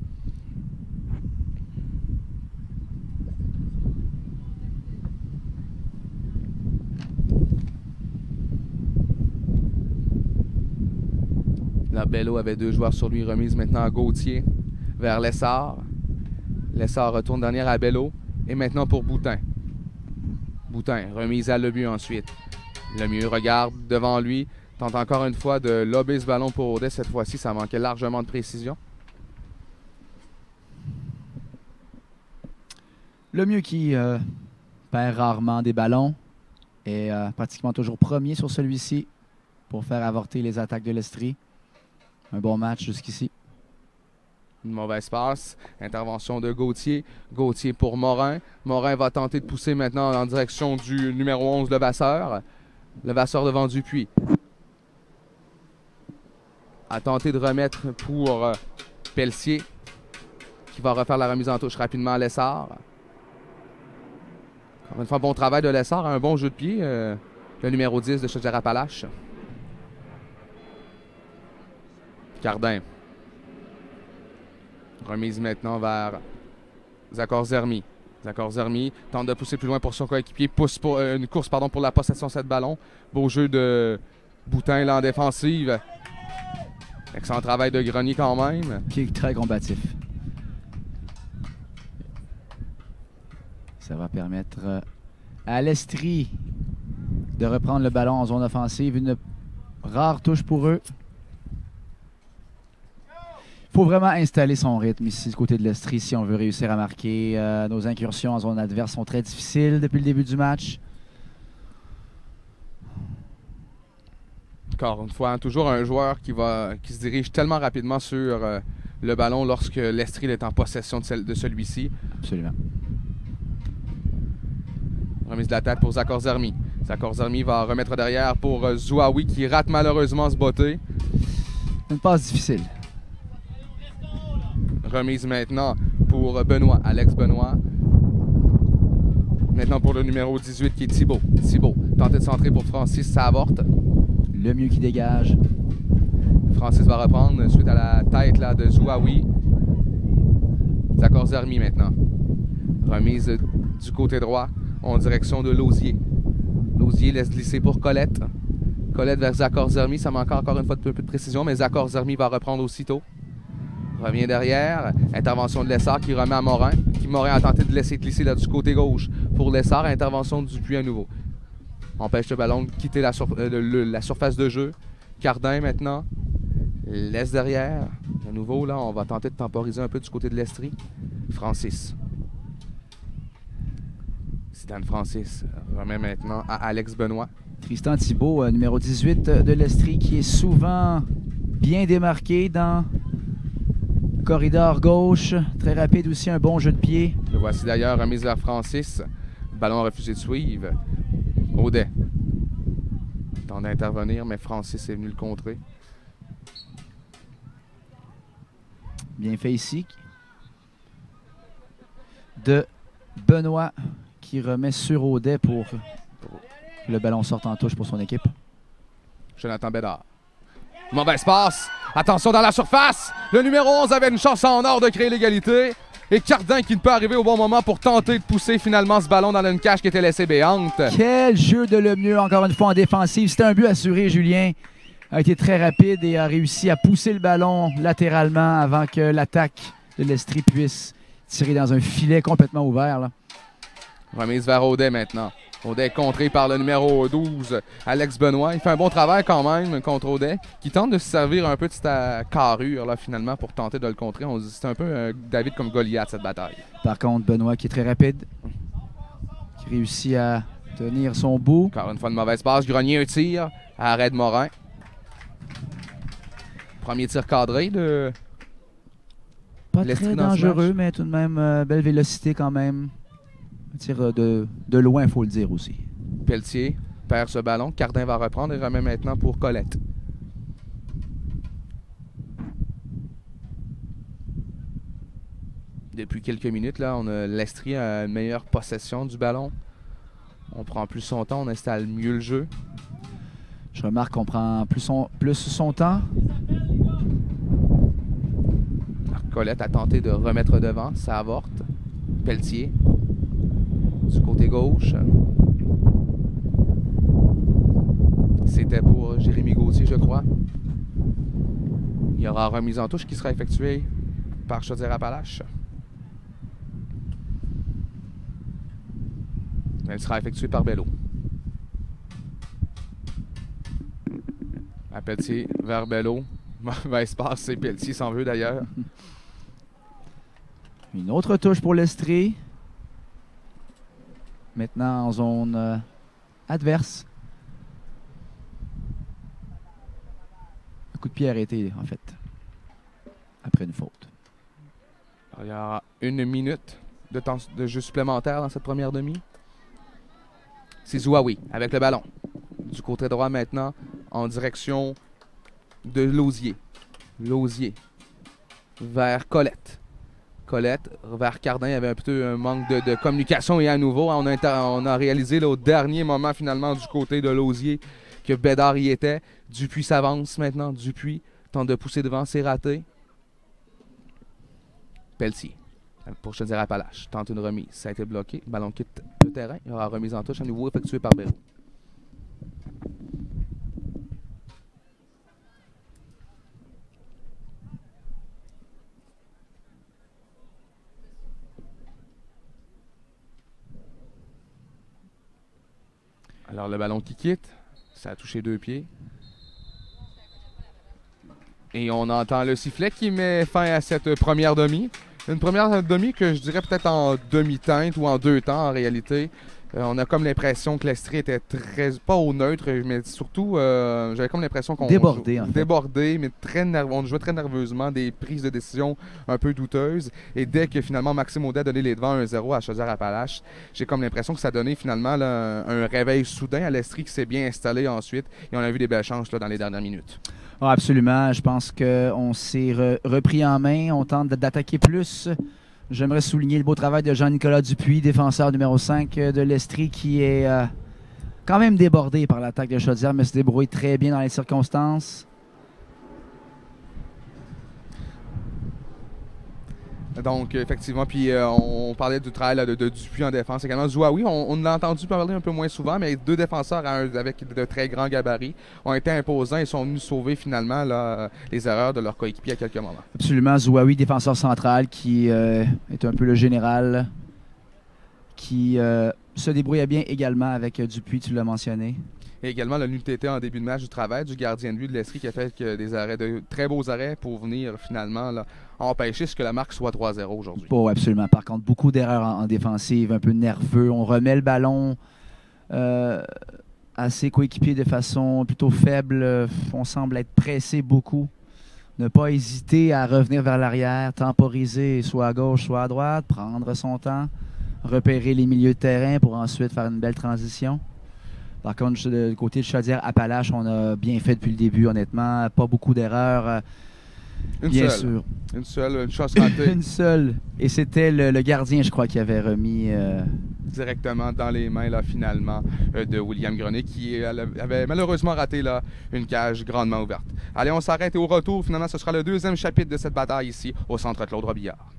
Là, Bello avait 2 joueurs sur lui. Remise maintenant à Gauthier vers Lessard. Lessard retourne dernière à Bello. Et maintenant pour Boutin. Boutin, remise à Lemieux ensuite. Lemieux regarde devant lui. Tente encore une fois de lober ce ballon pour Audet. Cette fois-ci, ça manquait largement de précision. Lemieux qui perd rarement des ballons. Est pratiquement toujours premier sur celui-ci pour faire avorter les attaques de l'Estrie. Un bon match jusqu'ici. Une mauvaise passe. Intervention de Gauthier. Gauthier pour Morin. Morin va tenter de pousser maintenant en direction du numéro 11, Levasseur. Levasseur devant Dupuis. A tenté de remettre pour Pelletier, qui va refaire la remise en touche rapidement à Lessard. Encore une fois, bon travail de Lessard. Un bon jeu de pied. Le numéro 10 de Chaudière-Appalaches. Cardin. Remise maintenant vers Zakor Zermi. Zakor Zermi tente de pousser plus loin pour son coéquipier. Pousse pour une course pour la possession de ce ballon. Beau jeu de Boutin là en défensive. Excellent travail de Grenier quand même. Qui est très combatif. Ça va permettre à l'Estrie de reprendre le ballon en zone offensive. Une rare touche pour eux. Il faut vraiment installer son rythme ici du côté de l'Estrie si on veut réussir à marquer. Nos incursions en zone adverse sont très difficiles depuis le début du match. Encore une fois, toujours un joueur qui se dirige tellement rapidement sur le ballon lorsque l'Estrie est en possession de celui-ci. Absolument. Remise de la tête pour Zakor Zermi. Zakor Zermi va remettre derrière pour Zouaoui qui rate malheureusement ce botté. Une passe difficile. Remise maintenant pour Benoît, Alex Benoît. Maintenant pour le numéro 18 qui est Thibault. Thibault, tenté de centrer pour Francis, ça avorte. Le mieux qui dégage. Francis va reprendre suite à la tête là, de Zouaoui. Zakor Zermi maintenant. Remise du côté droit en direction de Lausier. Lausier laisse glisser pour Colette. Colette vers Zakor Zermi. Ça manque encore une fois de peu de précision, mais Zakor Zermi va reprendre aussitôt. Revient derrière. Intervention de Lessard qui remet à Morin. Morin a tenté de laisser glisser là, du côté gauche pour Lessard. Intervention de Dupuis à nouveau. Empêche le ballon de quitter la surface de jeu. Cardin maintenant. Laisse derrière. À nouveau, là, on va tenter de temporiser un peu du côté de l'Estrie. Francis. Zidane Francis remet maintenant à Alex Benoît. Tristan Thibault, numéro 18 de l'Estrie, qui est souvent bien démarqué dans le corridor gauche. Très rapide aussi, un bon jeu de pied. Le voici d'ailleurs remise vers Francis. Le ballon a refusé de suivre. Audet. Tente d'intervenir, mais Francis est venu le contrer. Bien fait ici. De Benoît qui remet sur Audet pour que le ballon sorte en touche pour son équipe. Jonathan Bédard. Mauvaise passe. Attention dans la surface. Le numéro 11 avait une chance en or de créer l'égalité. Et Cardin qui ne peut arriver au bon moment pour tenter de pousser finalement ce ballon dans une cage qui était laissée béante. Quel jeu de Lemieux, encore une fois en défensive. C'était un but assuré, Julien. A été très rapide et a réussi à pousser le ballon latéralement avant que l'attaque de l'Estrie puisse tirer dans un filet complètement ouvert, là. Remise vers Audet maintenant. Audet est contré par le numéro 12, Alex Benoît. Il fait un bon travail quand même contre Audet, qui tente de se servir un peu de sa carrure là, finalement pour tenter de le contrer. On se dit c'est un peu David comme Goliath cette bataille. Par contre, Benoît qui est très rapide, qui réussit à tenir son bout. Encore une fois, une mauvaise passe. Grenier, un tir. Arrêt de Morin. Premier tir cadré de... Pas très dangereux, mais tout de même, belle vélocité quand même. Un tir de loin, il faut le dire aussi. Pelletier perd ce ballon. Cardin va reprendre et remet maintenant pour Colette. Depuis quelques minutes, là, l'Estrie a une meilleure possession du ballon. On prend plus son temps, on installe mieux le jeu. Je remarque qu'on prend plus son temps. Colette a tenté de remettre devant, ça avorte. Pelletier, du côté gauche. C'était pour Jérémy Gauthier, je crois. Il y aura remise en touche qui sera effectuée par Chaudière-Appalaches. Elle sera effectuée par Bello. À Pelletier vers Bello. Mauvaise passe, c'est Pelletier s'en veut d'ailleurs. Une autre touche pour l'Estrie. Maintenant en zone adverse. Un coup de pied arrêté, en fait. Après une faute. Alors, il y aura 1 minute de temps de jeu supplémentaire dans cette première demi. C'est Zouaoui avec le ballon. Du côté droit maintenant, en direction de Lausier. Lausier vers Colette. Colette vers Cardin. Il y avait un peu un manque de communication et à nouveau, on a réalisé là, au dernier moment finalement du côté de Lausier que Bédard y était. Dupuis s'avance maintenant. Dupuis tente de pousser devant, c'est raté. Pelletier pour Chaudière-Appalaches tente une remise. Ça a été bloqué. Le ballon quitte le terrain. Il y aura remise en touche à nouveau effectuée par Béraud. Alors le ballon qui quitte, ça a touché 2 pieds. Et on entend le sifflet qui met fin à cette première demi. Une première demi que je dirais peut-être en demi-teinte ou en 2 temps en réalité. On a comme l'impression que l'Estrie était pas au neutre, mais surtout, j'avais comme l'impression qu'on débordé, en fait. Débordé, mais on jouait très nerveusement, des prises de décision un peu douteuses. Et dès que finalement Maxime Audet a donné les devants 1-0 à Chaudière-Appalaches, j'ai comme l'impression que ça donnait finalement là, un réveil soudain à l'Estrie qui s'est bien installé ensuite. Et on a vu des belles chances là, dans les dernières minutes. Oh, absolument. Je pense qu'on s'est repris en main. On tente d'attaquer plus J'aimerais souligner le beau travail de Jean-Nicolas Dupuis, défenseur numéro 5 de l'Estrie, qui est quand même débordé par l'attaque de Chaudière, mais se débrouille très bien dans les circonstances. Donc, effectivement, puis on parlait du travail là, de Dupuis en défense. Également, Zouaoui, on l'a entendu parler un peu moins souvent, mais deux défenseurs avec de très grands gabarits ont été imposants et sont venus sauver finalement là, les erreurs de leurs coéquipiers à quelques moments. Absolument. Zouaoui, défenseur central, qui est un peu le général, qui se débrouille bien également avec Dupuis, tu l'as mentionné. Et également l'unité en début de match du travail du gardien de but de l'Estrie qui a fait des arrêts, de très beaux arrêts pour venir finalement là, empêcher ce que la marque soit 3-0 aujourd'hui. Oh, absolument. Par contre, beaucoup d'erreurs en défensive, un peu nerveux. On remet le ballon à ses coéquipiers de façon plutôt faible. On semble être pressé beaucoup. Ne pas hésiter à revenir vers l'arrière, temporiser soit à gauche, soit à droite, prendre son temps, repérer les milieux de terrain pour ensuite faire une belle transition. Par contre, du côté de Chaudière-Appalaches, on a bien fait depuis le début, honnêtement. Pas beaucoup d'erreurs. Bien sûr. Une chance ratée. Une seule. Et c'était le gardien, je crois, qui avait remis... directement dans les mains, là, finalement, de William Grenet, qui avait malheureusement raté là, une cage grandement ouverte. Allez, on s'arrête et au retour, finalement, ce sera le deuxième chapitre de cette bataille ici, au Centre Claude Robillard.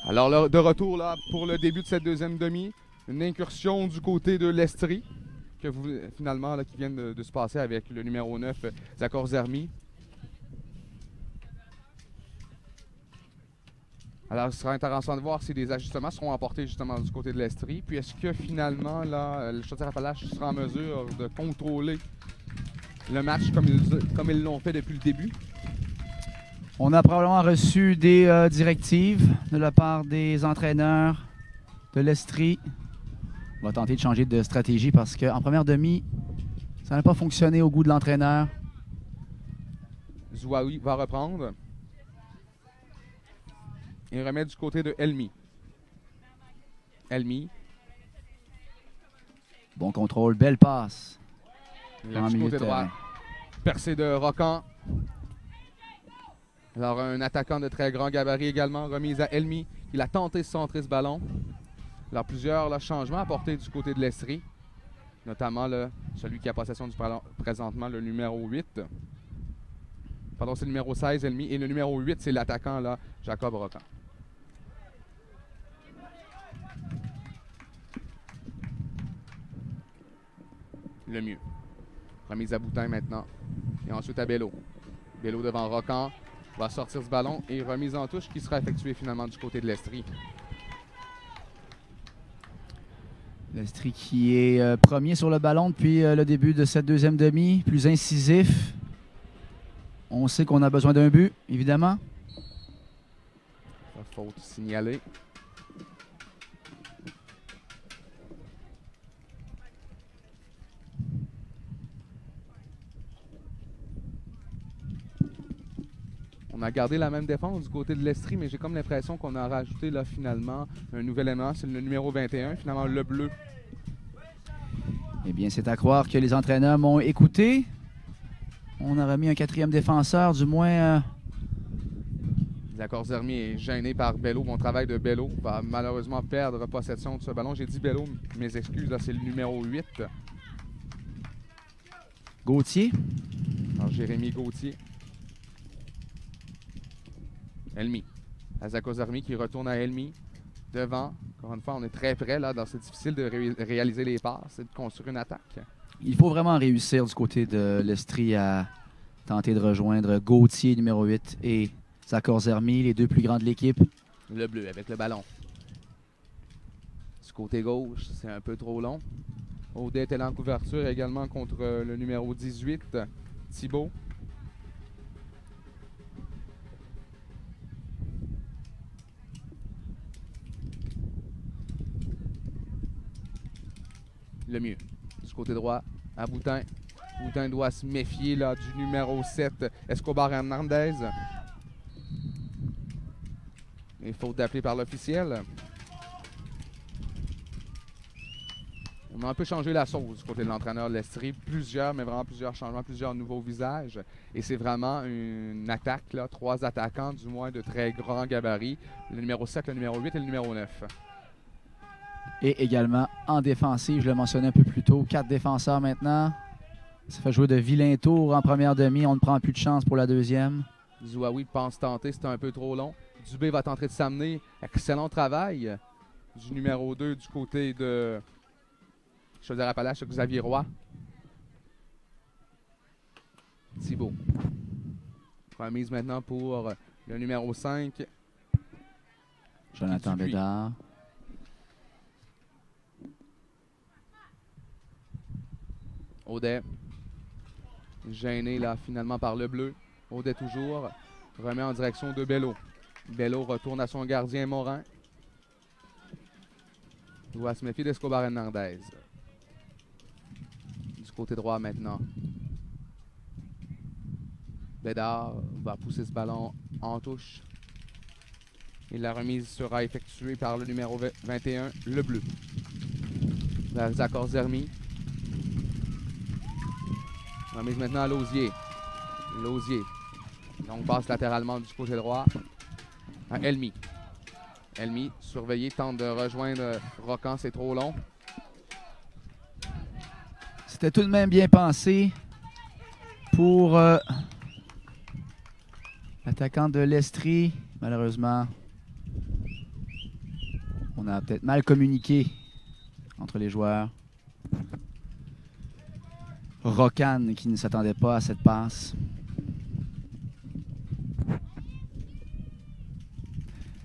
Alors, de retour là pour le début de cette deuxième demi. Une incursion du côté de l'Estrie, finalement, là, qui vient de se passer avec le numéro 9, Zakor Zermi. Alors, ce sera intéressant de voir si des ajustements seront apportés justement du côté de l'Estrie. Puis, est-ce que finalement, là, le Chaudière-Appalaches sera en mesure de contrôler le match comme ils l'ont fait depuis le début? On a probablement reçu des directives de la part des entraîneurs de l'Estrie. On va tenter de changer de stratégie parce qu'en première demi, ça n'a pas fonctionné au goût de l'entraîneur. Zouaoui va reprendre. Il remet du côté de Elmi. Elmi. Bon contrôle, belle passe. Du côté droit. Percée de Rocan. Alors, un attaquant de très grand gabarit également, remise à Elmi. Il a tenté de centrer ce ballon. Alors, plusieurs changements apportés du côté de l'Estrie. Notamment celui qui a possession du ballon présentement, le numéro 8. Pardon, c'est le numéro 16, Elmi. Et le numéro 8, c'est l'attaquant, là, Jacob Rocan. Le mieux. Remise à Boutin maintenant. Et ensuite à Bello. Bello devant Rocan. Va sortir ce ballon et remise en touche qui sera effectuée finalement du côté de l'Estrie. L'Estrie qui est premier sur le ballon depuis le début de cette deuxième demi. Plus incisif. On sait qu'on a besoin d'un but, évidemment. La faute signalée. On a gardé la même défense du côté de l'Estrie, mais j'ai comme l'impression qu'on a rajouté là finalement un nouvel élément, c'est le numéro 21, finalement le bleu. Eh bien, c'est à croire que les entraîneurs m'ont écouté. On aurait mis un quatrième défenseur, du moins. Zakor Zermi est gêné par Bello. Mon travail de Bello va malheureusement perdre possession de ce ballon. J'ai dit Bello, mes excuses, là c'est le numéro 8. Gauthier. Alors Jérémy Gauthier. Elmi. Zakor Zermi qui retourne à Elmi. Devant. Encore une fois, on est très près là. C'est difficile de réaliser les passes et de construire une attaque. Il faut vraiment réussir du côté de l'Estrie à tenter de rejoindre Gauthier, numéro 8, et Zakor Zermi, les deux plus grands de l'équipe. Le bleu avec le ballon. Du côté gauche, c'est un peu trop long. Audet est en couverture également contre le numéro 18, Thibault. Le mieux. Du côté droit, à Boutin. Boutin doit se méfier là, du numéro 7, Escobar Hernandez. Il faut d'appeler par l'officiel. On a un peu changé la sauce du côté de l'entraîneur de l'Estrie. Mais vraiment plusieurs changements, plusieurs nouveaux visages. Et c'est vraiment une attaque, là, 3 attaquants, du moins de très grand gabarit. Le numéro 7, le numéro 8 et le numéro 9. Et également en défensive, je le mentionnais un peu plus tôt, 4 défenseurs maintenant. Ça fait jouer de vilains tours en première demi. On ne prend plus de chance pour la deuxième. Zouaoui pense tenter, c'était un peu trop long. Dubé va tenter de s'amener. Excellent travail du numéro 2 du côté de Chaudière-Appalaches, Xavier Roy. Thibault. Remise maintenant pour le numéro 5. Jonathan Bédard. Audet. Gêné là finalement par le bleu. Audet toujours. Remet en direction de Bello. Bello retourne à son gardien Morin. Il doit se méfier d'Escobar Hernandez. Du côté droit maintenant. Bédard va pousser ce ballon en touche. Et la remise sera effectuée par le numéro 21, le bleu. Vers Zakor Zermi. Remise maintenant à Lausier. Lausier. Donc passe latéralement du côté droit à Elmi. Elmi, surveillé, tente de rejoindre Rocan, c'est trop long. C'était tout de même bien pensé pour l'attaquant de l'Estrie. Malheureusement, On a peut-être mal communiqué entre les joueurs. Rocan qui ne s'attendait pas à cette passe.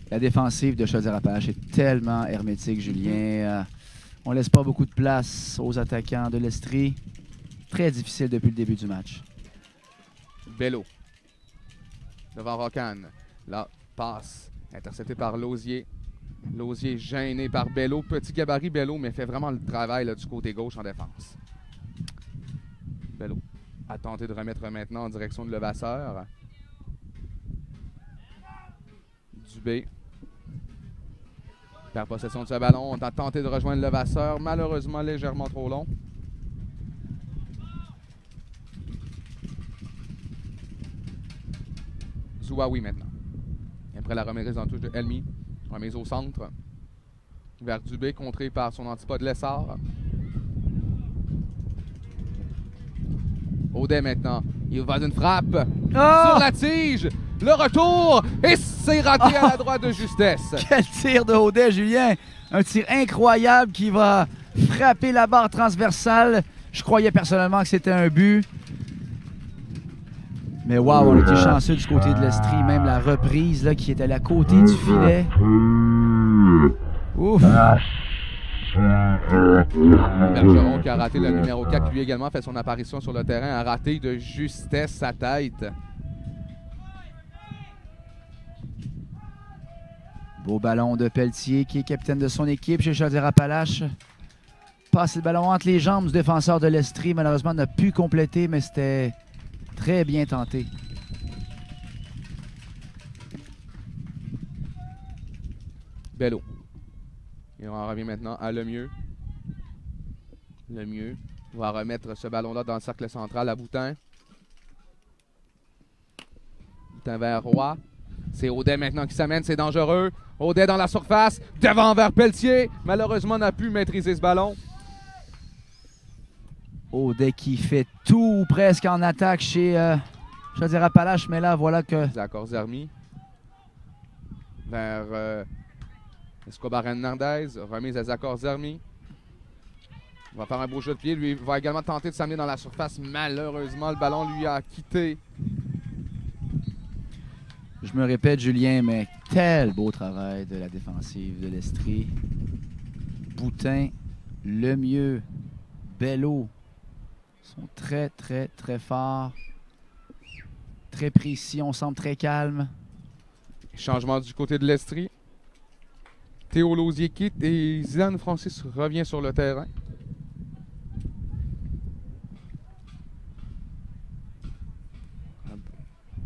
La défensive de Chaudière-Appalaches est tellement hermétique, Julien. On laisse pas beaucoup de place aux attaquants de l'Estrie. Très difficile depuis le début du match. Bello. Devant Rocan. La passe interceptée par Lausier. Lausier gêné par Bello. Petit gabarit Bello, mais fait vraiment le travail là, du côté gauche en défense. Bello a tenté de remettre maintenant en direction de Levasseur. Dubé perd possession de ce ballon. On a tenté de rejoindre Levasseur. Malheureusement, légèrement trop long. Zouaoui maintenant. Après la remise en touche de Elmi. Remise au centre. Vers Dubé, contré par son antipode Lessard. Audet maintenant. Il va d'une frappe. Sur la tige. Le retour. Et c'est raté à la droite de justesse. Quel tir de Audet, Julien. Un tir incroyable qui va frapper la barre transversale. Je croyais personnellement que c'était un but. Mais waouh, on a été chanceux du côté de l'Estrie. Même la reprise là, qui est allée à côté du filet. Ouf. Bergeron qui a raté le numéro 4, qui lui également fait son apparition sur le terrain, a raté de justesse sa tête. Beau ballon de Pelletier qui est capitaine de son équipe chez Chaudière-Appalaches. Passe le ballon entre les jambes du défenseur de l'Estrie. Malheureusement, n'a pu compléter, mais c'était très bien tenté. Bello. Et on en revient maintenant à Lemieux. Lemieux va remettre ce ballon-là dans le cercle central à Boutin. Boutin vers Roy. C'est Audet maintenant qui s'amène, c'est dangereux. Audet dans la surface, devant vers Pelletier. Malheureusement, n'a pu maîtriser ce ballon. Audet qui fait tout presque en attaque chez Chaudière-Appalaches, mais là, voilà que... Zachor Zermi. Vers Escobar Hernandez. Remise à Zachor Zermi. Il va faire un beau jeu de pied. Lui va également tenter de s'amener dans la surface. Malheureusement, le ballon lui a quitté. Je me répète, Julien, mais quel beau travail de la défensive de l'Estrie. Boutin, Lemieux, Bello sont très, très, très forts. Très précis, on semble très calme. Changement du côté de l'Estrie. Théo Lausier quitte et Zidane Francis revient sur le terrain.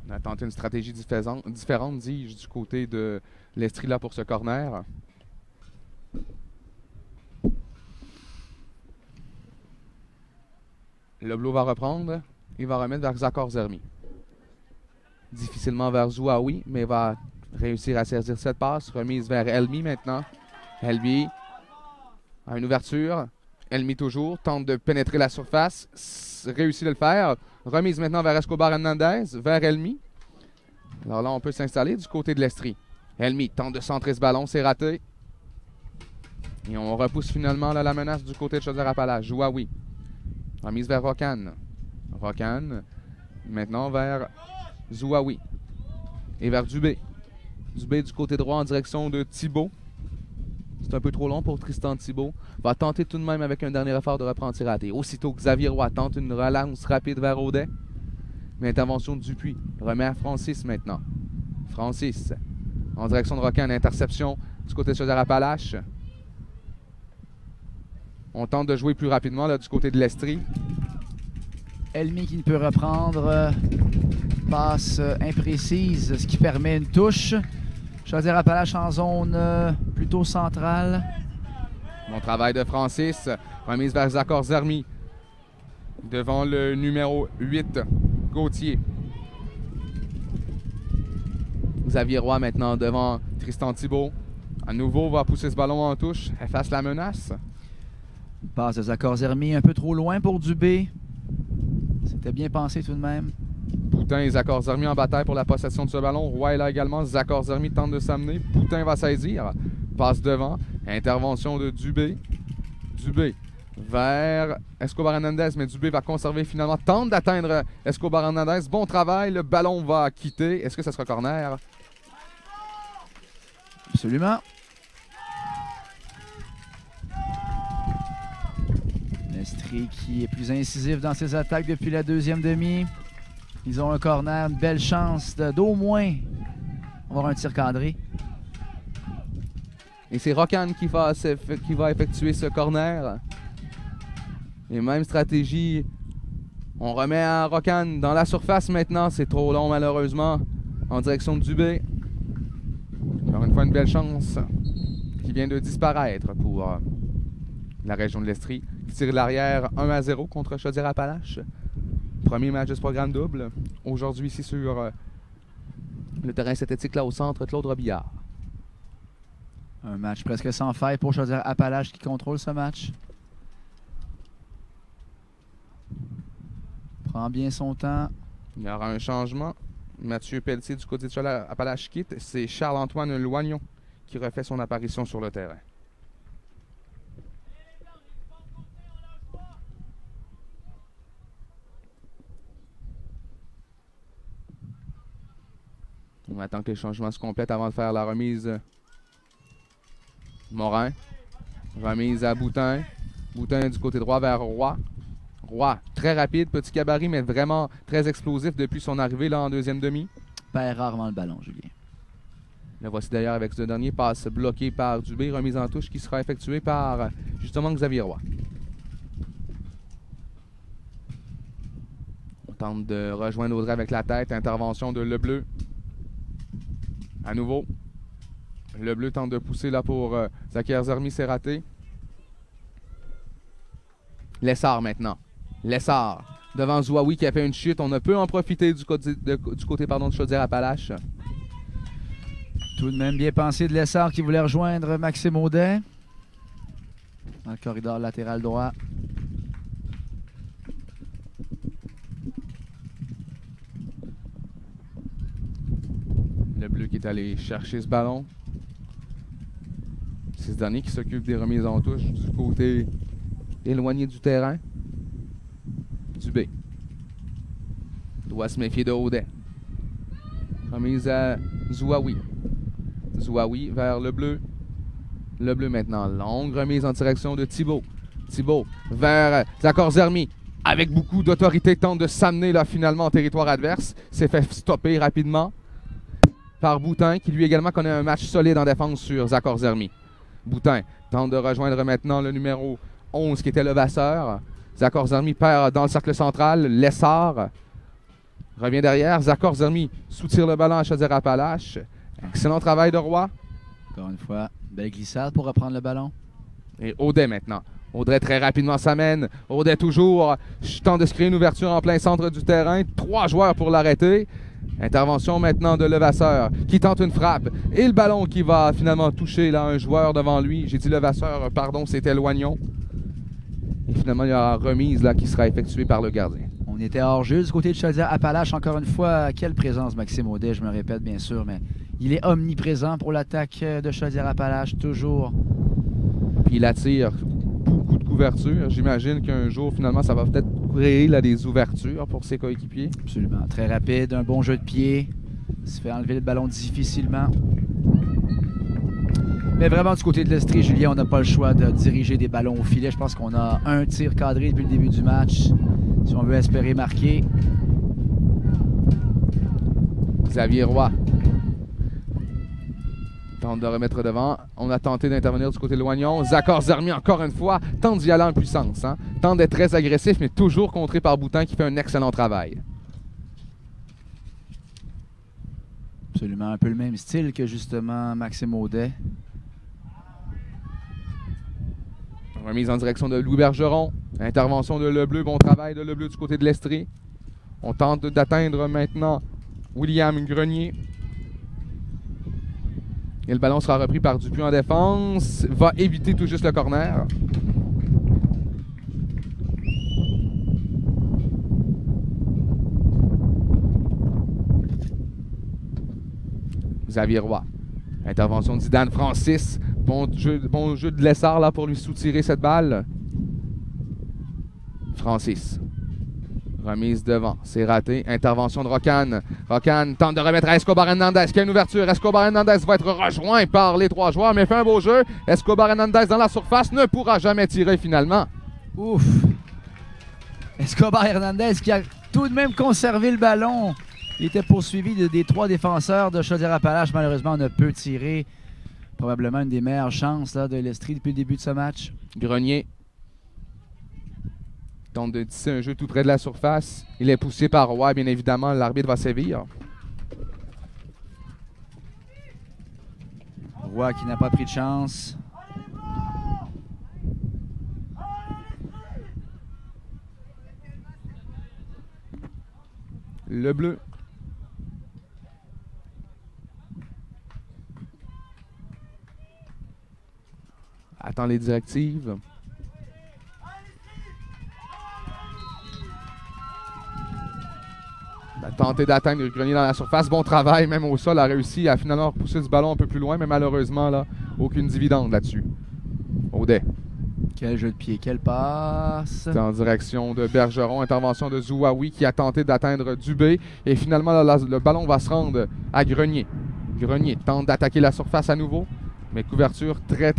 On a tenté une stratégie différente, dis-je, du côté de l'Estrie là pour ce corner. Leblot va reprendre. Il va remettre vers Zachor Zermi. Difficilement vers Zouaoui, mais va réussir à saisir cette passe. Remise vers Elmi maintenant. Elmi a une ouverture. Elmi toujours tente de pénétrer la surface. Réussit de le faire. Remise maintenant vers Escobar Hernandez. Vers Elmi. Alors là, on peut s'installer du côté de l'Estrie. Elmi tente de centrer ce ballon. C'est raté. Et on repousse finalement là, la menace du côté de Chaudière-Appalaches. Zouaoui. Remise vers Rocan. Rocan. Maintenant vers Zouaoui. Et vers Dubé. Dubé du côté droit en direction de Thibault. C'est un peu trop long pour Tristan Thibault. Va tenter tout de même avec un dernier effort de reprendre tir raté. Aussitôt Xavier Roy tente une relance rapide vers Audet. Mais intervention de Dupuis. Remet à Francis maintenant. Francis en direction de Rocan. Interception du côté de Chaudière-Appalaches. On tente de jouer plus rapidement là, du côté de l'Estrie. Elmi qui ne peut reprendre. Passe imprécise, ce qui permet une touche. Chaudière-Appalaches en zone plutôt centrale. Bon travail de Francis. Remise vers Zachor Zermi. Devant le numéro 8, Gauthier. Xavier Roy maintenant devant Tristan Thibault. À nouveau, va pousser ce ballon en touche. Efface la menace. Passe de Zachor Zermi un peu trop loin pour Dubé. C'était bien pensé tout de même. Boutin et Zachor Zermi en bataille pour la possession de ce ballon. Roy est là également. Zachor Zermi tente de s'amener. Boutin va saisir. Passe devant. Intervention de Dubé. Dubé vers Escobar Hernandez, mais Dubé va conserver finalement. Tente d'atteindre Escobar Hernandez. Bon travail, le ballon va quitter. Est-ce que ça sera corner? Absolument. L'Estrie qui est plus incisif dans ses attaques depuis la deuxième demi. Ils ont un corner, une belle chance d'au moins avoir un tir cadré. Et c'est Roccan qui va effectuer ce corner. Et même stratégie. On remet à Roccan dans la surface maintenant. C'est trop long malheureusement. En direction de Dubé. Encore une fois une belle chance qui vient de disparaître pour la région de l'Estrie. Qui tire l'arrière 1-0 contre Chaudière-Appalaches. Premier match de ce programme double. Aujourd'hui ici sur le terrain synthétique là au centre Claude Robillard. Un match presque sans faille pour Chaudière-Appalaches qui contrôle ce match. Prend bien son temps. Il y aura un changement. Mathieu Pelletier du côté de Chaudière-Appalaches quitte. C'est Charles-Antoine Loignon qui refait son apparition sur le terrain. On attend que les changements se complètent avant de faire la remise. Morin. Remise à Boutin. Boutin du côté droit vers Roy. Roy, très rapide, petit gabarit, mais vraiment très explosif depuis son arrivée là en deuxième demi. Perd rarement le ballon, Julien. Le voici d'ailleurs avec ce dernier passe bloqué par Dubé. Remise en touche qui sera effectuée par justement Xavier Roy. On tente de rejoindre Audrey avec la tête. Intervention de Lebleu. À nouveau. Lebleu tente de pousser là pour Zachary Zermi, c'est raté. Lessard maintenant. Lessard devant Zouaoui qui a fait une chute. On ne peut en profiter du côté de Chaudière-Appalaches. Tout de même bien pensé de Lessard qui voulait rejoindre Maxime Audet. Dans le corridor latéral droit. Lebleu qui est allé chercher ce ballon. C'est ce dernier qui s'occupe des remises en touche du côté éloigné du terrain. Dubé doit se méfier de Audet. Remise à Zouaoui. Zouaoui vers Lebleu. Lebleu maintenant. Longue remise en direction de Thibault. Thibault vers Zachary Zermi. Avec beaucoup d'autorité, tente de s'amener là finalement en territoire adverse. S'est fait stopper rapidement par Boutin, qui lui également connaît un match solide en défense sur Zachary Zermi. Boutin tente de rejoindre maintenant le numéro 11 qui était Levasseur. Zachary Zermi perd dans le cercle central. Lessard revient derrière. Zachary Zermi soutire le ballon à Chaudière-Appalaches. Excellent travail de Roy. Encore une fois, belle glissade pour reprendre le ballon. Et Audet maintenant. Audet très rapidement s'amène. Audet toujours tente de se créer une ouverture en plein centre du terrain. 3 joueurs pour l'arrêter. Intervention maintenant de Levasseur qui tente une frappe. Et le ballon qui va finalement toucher là, un joueur devant lui. J'ai dit Levasseur, pardon, c'était Loignon. Et finalement, il y aura remise là, qui sera effectuée par le gardien. On était hors jeu du côté de Chaudière-Appalaches. Encore une fois, quelle présence Maxime Audet, je me répète bien sûr, mais il est omniprésent pour l'attaque de Chaudière-Appalaches, toujours. Puis il attire beaucoup de couverture. J'imagine qu'un jour, finalement, ça va peut-être créer là, des ouvertures pour ses coéquipiers. Absolument. Très rapide, un bon jeu de pied. Il se fait enlever le ballon difficilement. Mais vraiment, du côté de l'Estrie, Julien, on n'a pas le choix de diriger des ballons au filet. Je pense qu'on a un tir cadré depuis le début du match. Si on veut espérer marquer. Xavier Roy tente de remettre devant. On a tenté d'intervenir du côté de Loignon. Zachary Zermi, encore une fois, tente d'y aller en puissance. Hein? Tente d'être très agressif, mais toujours contré par Boutin qui fait un excellent travail. Absolument, un peu le même style que justement Maxime Audet. Remise en direction de Louis Bergeron. Intervention de Lebleu. Bon travail de Lebleu du côté de l'Estrie. On tente d'atteindre maintenant William Grenier. Et le ballon sera repris par Dupuis en défense. Va éviter tout juste le corner. Xavier Roy. Intervention de Zidane Francis. Bon jeu de Lessard là pour lui soutirer cette balle. Francis. Remise devant, c'est raté. Intervention de Rocan. Rocan tente de remettre à Escobar Hernandez qui a une ouverture. Escobar Hernandez va être rejoint par les 3 joueurs, mais fait un beau jeu. Escobar Hernandez dans la surface ne pourra jamais tirer finalement. Ouf! Escobar Hernandez qui a tout de même conservé le ballon. Il était poursuivi des 3 défenseurs de Chaudière-Appalaches. Malheureusement, ne peut tirer. Probablement une des meilleures chances là, de l'Estrie depuis le début de ce match. Grenier tente de tisser un jeu tout près de la surface. Il est poussé par Roy, bien évidemment. L'arbitre va sévir. Roy qui n'a pas pris de chance. Le bleu. Attend les directives. Il a tenté d'atteindre Grenier dans la surface. Bon travail, même au sol, a réussi à finalement repousser ce ballon un peu plus loin, mais malheureusement, là, aucune dividende là-dessus. Audet. Quel jeu de pied, quelle passe. C'est en direction de Bergeron. Intervention de Zouaoui qui a tenté d'atteindre Dubé. Et finalement, là, le ballon va se rendre à Grenier. Grenier tente d'attaquer la surface à nouveau. Mais couverture très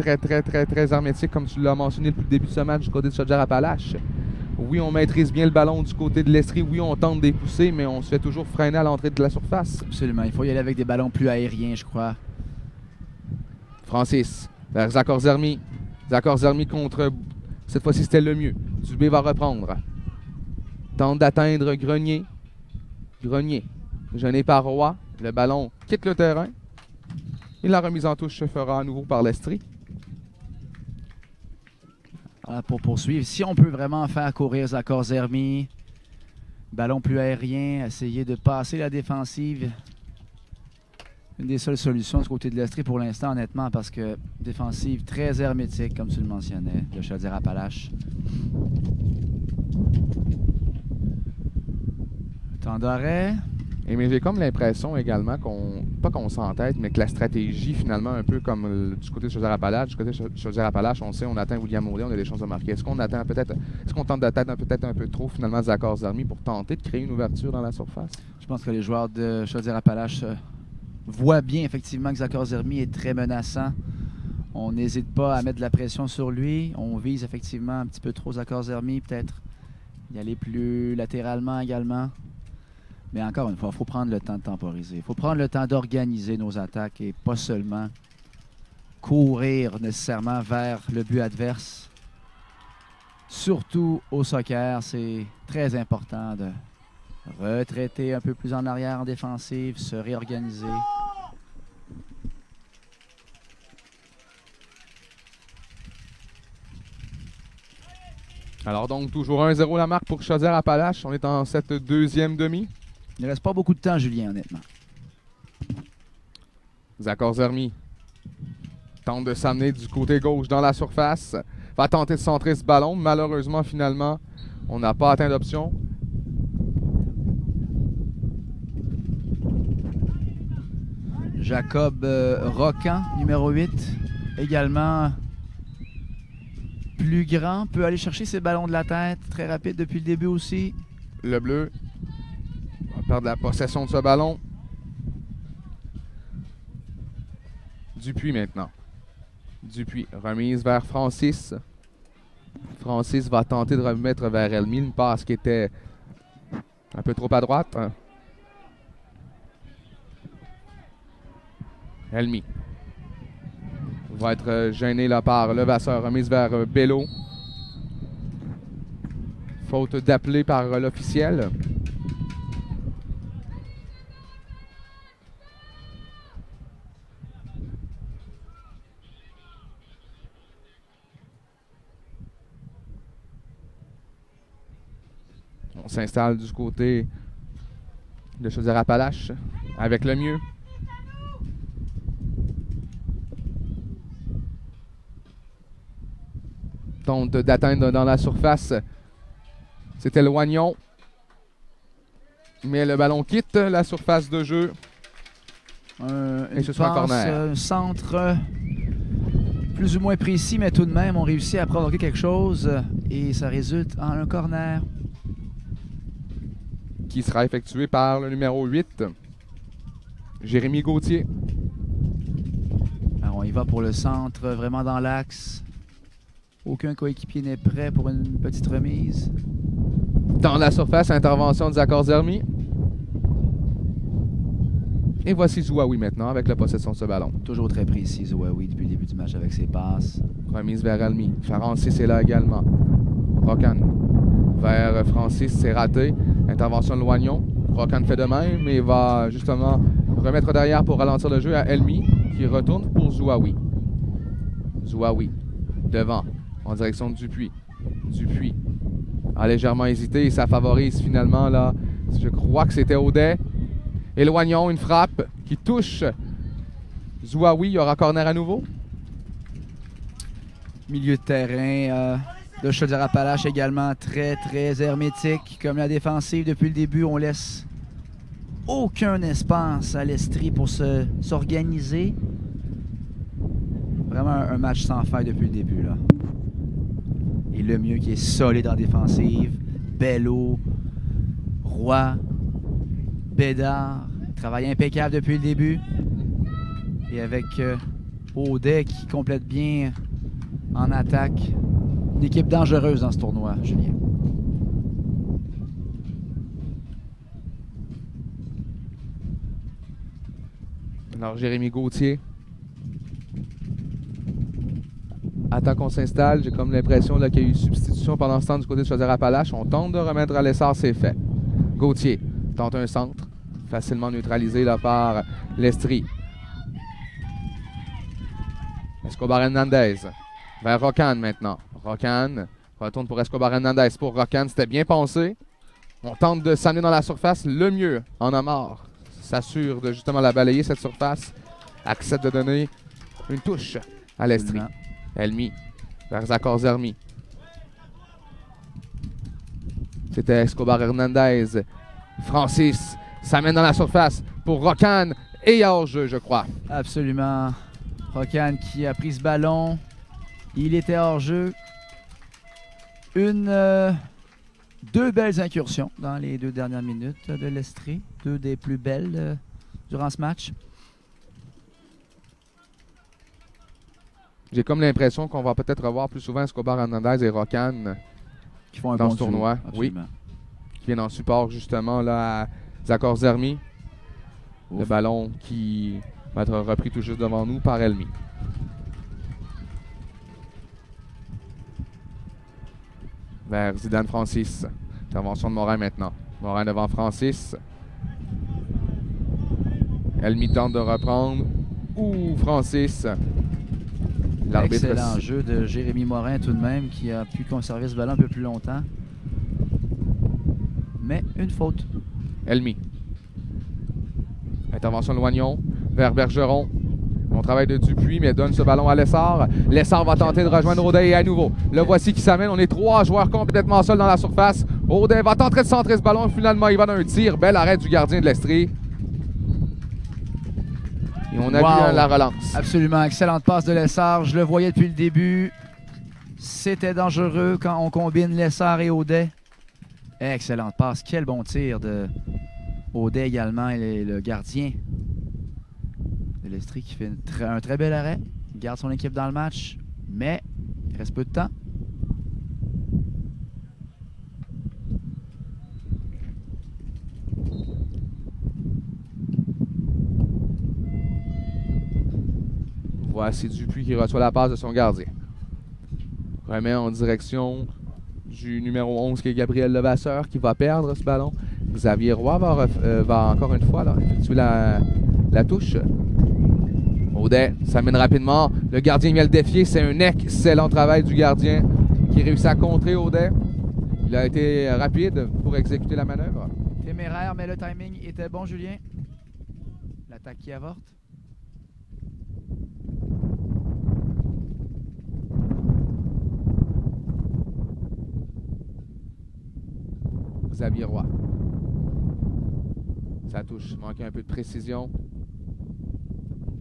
hermétique, comme tu l'as mentionné depuis le début de ce match du côté de Chaudière-Appalaches. Oui, on maîtrise bien le ballon du côté de l'Estrie. Oui, on tente de pousser, mais on se fait toujours freiner à l'entrée de la surface. Absolument. Il faut y aller avec des ballons plus aériens, je crois. Francis vers Zakor Zermi. Zakor Zermi contre... Cette fois-ci, c'était le mieux. Dubé va reprendre. Tente d'atteindre Grenier. Grenier. Gêné par Roy. Le ballon quitte le terrain. Et la remise en touche se fera à nouveau par l'Estrie. Voilà, pour poursuivre, si on peut vraiment faire courir Zakor Zermi, ballon plus aérien, essayer de passer la défensive. Une des seules solutions du côté de l'Estrie pour l'instant, honnêtement, parce que défensive très hermétique, comme tu le mentionnais, de Chaudière-Appalaches. Temps d'arrêt. Mais j'ai comme l'impression également pas qu'on s'entête, mais que la stratégie, finalement, un peu comme du côté de Chaudière-Appalaches, du côté de Chaudière-Appalaches, on sait, on atteint William Audet, on a des chances de marquer. Est-ce qu'on tente d'atteindre peut-être un peu trop, finalement, Zakor Zermi pour tenter de créer une ouverture dans la surface? Je pense que les joueurs de Chaudière-Appalaches voient bien, effectivement, que Zakor Zermi est très menaçant. On n'hésite pas à mettre de la pression sur lui. On vise, effectivement, un petit peu trop Zakor Zermi, peut-être y aller plus latéralement également. Mais encore une fois, il faut prendre le temps de temporiser. Il faut prendre le temps d'organiser nos attaques et pas seulement courir nécessairement vers le but adverse. Surtout au soccer, c'est très important de retraiter un peu plus en arrière en défensive, se réorganiser. Alors donc, toujours 1-0 la marque pour Chaudière-Appalaches. On est en cette deuxième demi. Il ne reste pas beaucoup de temps, Julien, honnêtement. Zakor Zermi tente de s'amener du côté gauche dans la surface. Va tenter de centrer ce ballon. Malheureusement, finalement, on n'a pas atteint d'option. Jacob Rocan, numéro 8, également plus grand, peut aller chercher ses ballons de la tête, très rapide depuis le début aussi. Le bleu va perdre la possession de ce ballon. Dupuis maintenant. Dupuis, remise vers Francis. Francis va tenter de remettre vers Elmi, une passe qui était un peu trop à droite. Elmi va être gêné là par Levasseur. Remise vers Bello. Faute d'appeler par l'officiel. On s'installe du côté de Chaudière-Appalaches avec le mieux. Tente d'atteindre dans la surface. C'était Loignon. Mais le ballon quitte la surface de jeu. Et ce sera un corner. Un centre Plus ou moins précis, mais tout de même, on réussit à provoquer quelque chose et ça résulte en un corner. Qui sera effectué par le numéro 8, Jérémy Gauthier. Alors on y va pour le centre, vraiment dans l'axe. Aucun coéquipier n'est prêt pour une petite remise. Dans la surface, intervention de Zakor Zermi. Et voici Zouaoui maintenant avec la possession de ce ballon. Toujours très précis, Zouaoui, depuis le début du match avec ses passes. Remise vers Almi. Francis est là également. Rocan vers Francis, c'est raté. Intervention de Loignon. Rocan fait de même et va justement remettre derrière pour ralentir le jeu à Elmi qui retourne pour Zouaoui. Zouaoui devant en direction de Dupuis. Dupuis a légèrement hésité et ça favorise finalement là. Je crois que c'était Audet. Éloignons, une frappe qui touche Zouaoui. Il y aura corner à nouveau. Milieu de terrain de Chaudière-Appalaches également très hermétique. Comme la défensive depuis le début, on laisse aucun espace à l'Estrie pour s'organiser. Vraiment un match sans faille depuis le début, là. Et le mieux qui est solide en défensive. Bello, Roy, Bédard. Travail impeccable depuis le début. Et avec Audet qui complète bien en attaque. Une équipe dangereuse dans ce tournoi, Julien. Alors, Jérémy Gauthier. Attends qu'on s'installe. J'ai comme l'impression qu'il y a eu substitution pendant ce temps du côté de Chaudière-Appalaches. On tente de remettre à l'essor, c'est fait. Gauthier tente un centre. Facilement neutralisé là, par l'Estrie. Escobar Hernandez. Vers Rocan maintenant. Rocan retourne pour Escobar Hernandez. Pour Rocan, c'était bien pensé. On tente de s'amener dans la surface. Le mieux en Amar s'assure de justement la balayer, cette surface. Accepte de donner une touche à l'Estrie. Elmi vers Zakor Zermi. C'était Escobar Hernandez. Francis s'amène dans la surface pour Rocan et hors-jeu, je crois. Absolument. Rocan qui a pris ce ballon. Il était hors-jeu. Deux belles incursions dans les 2 dernières minutes de l'Estrie. 2 des plus belles durant ce match. J'ai comme l'impression qu'on va peut-être revoir plus souvent Escobar Hernandez et Rocan qui font un dans bon ce tournoi. Oui. Qui viennent en support justement là, à Zakor Zermi. Le ballon qui va être repris tout juste devant nous par Elmi. Vers Zidane Francis. Intervention de Morin maintenant. Morin devant Francis. Elmi tente de reprendre. Ouh, Francis. Excellent jeu de Jérémy Morin tout de même qui a pu conserver ce ballon un peu plus longtemps. Mais une faute. Elmi. Intervention de Loignon vers Bergeron. Bon travail de Dupuis, mais donne ce ballon à Lessard. Lessard va tenter de rejoindre Audet et à nouveau. Le voici qui s'amène. On est 3 joueurs complètement seuls dans la surface. Audet va tenter de centrer ce ballon. Finalement, il va dans un tir. Bel arrêt du gardien de l'Estrie. Et on a vu la relance. Absolument. Excellente passe de Lessard. Je le voyais depuis le début. C'était dangereux quand on combine Lessard et Audet. Excellente passe. Quel bon tir de Audet également. Et le gardien de l'Estrie qui fait un très bel arrêt. Il garde son équipe dans le match. Mais il reste peu de temps. Voici Dupuis qui reçoit la passe de son gardien. Remet en direction du numéro 11 qui est Gabriel Levasseur qui va perdre ce ballon. Xavier Roy va encore une fois là, effectuer la touche. Audet s'amène rapidement. Le gardien vient le défier. C'est un excellent travail du gardien qui réussit à contrer Audet. Il a été rapide pour exécuter la manœuvre. Téméraire, mais le timing était bon, Julien. L'attaque qui avorte. Xavier Roy. Ça touche. Manquait un peu de précision.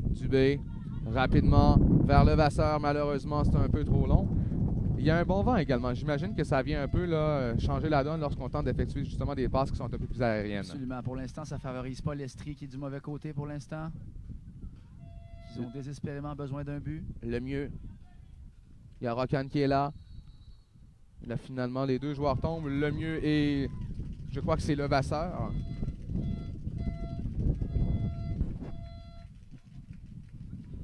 Dubé rapidement vers Levasseur. Malheureusement, c'est un peu trop long. Il y a un bon vent également. J'imagine que ça vient un peu là, changer la donne lorsqu'on tente d'effectuer justement des passes qui sont un peu plus aériennes. Absolument. Pour l'instant, ça ne favorise pas l'Estrie qui est du mauvais côté pour l'instant. Ils ont désespérément besoin d'un but. Le mieux. Il y a Roccan qui est là. Là, finalement, les deux joueurs tombent. Le mieux et je crois que c'est Levasseur.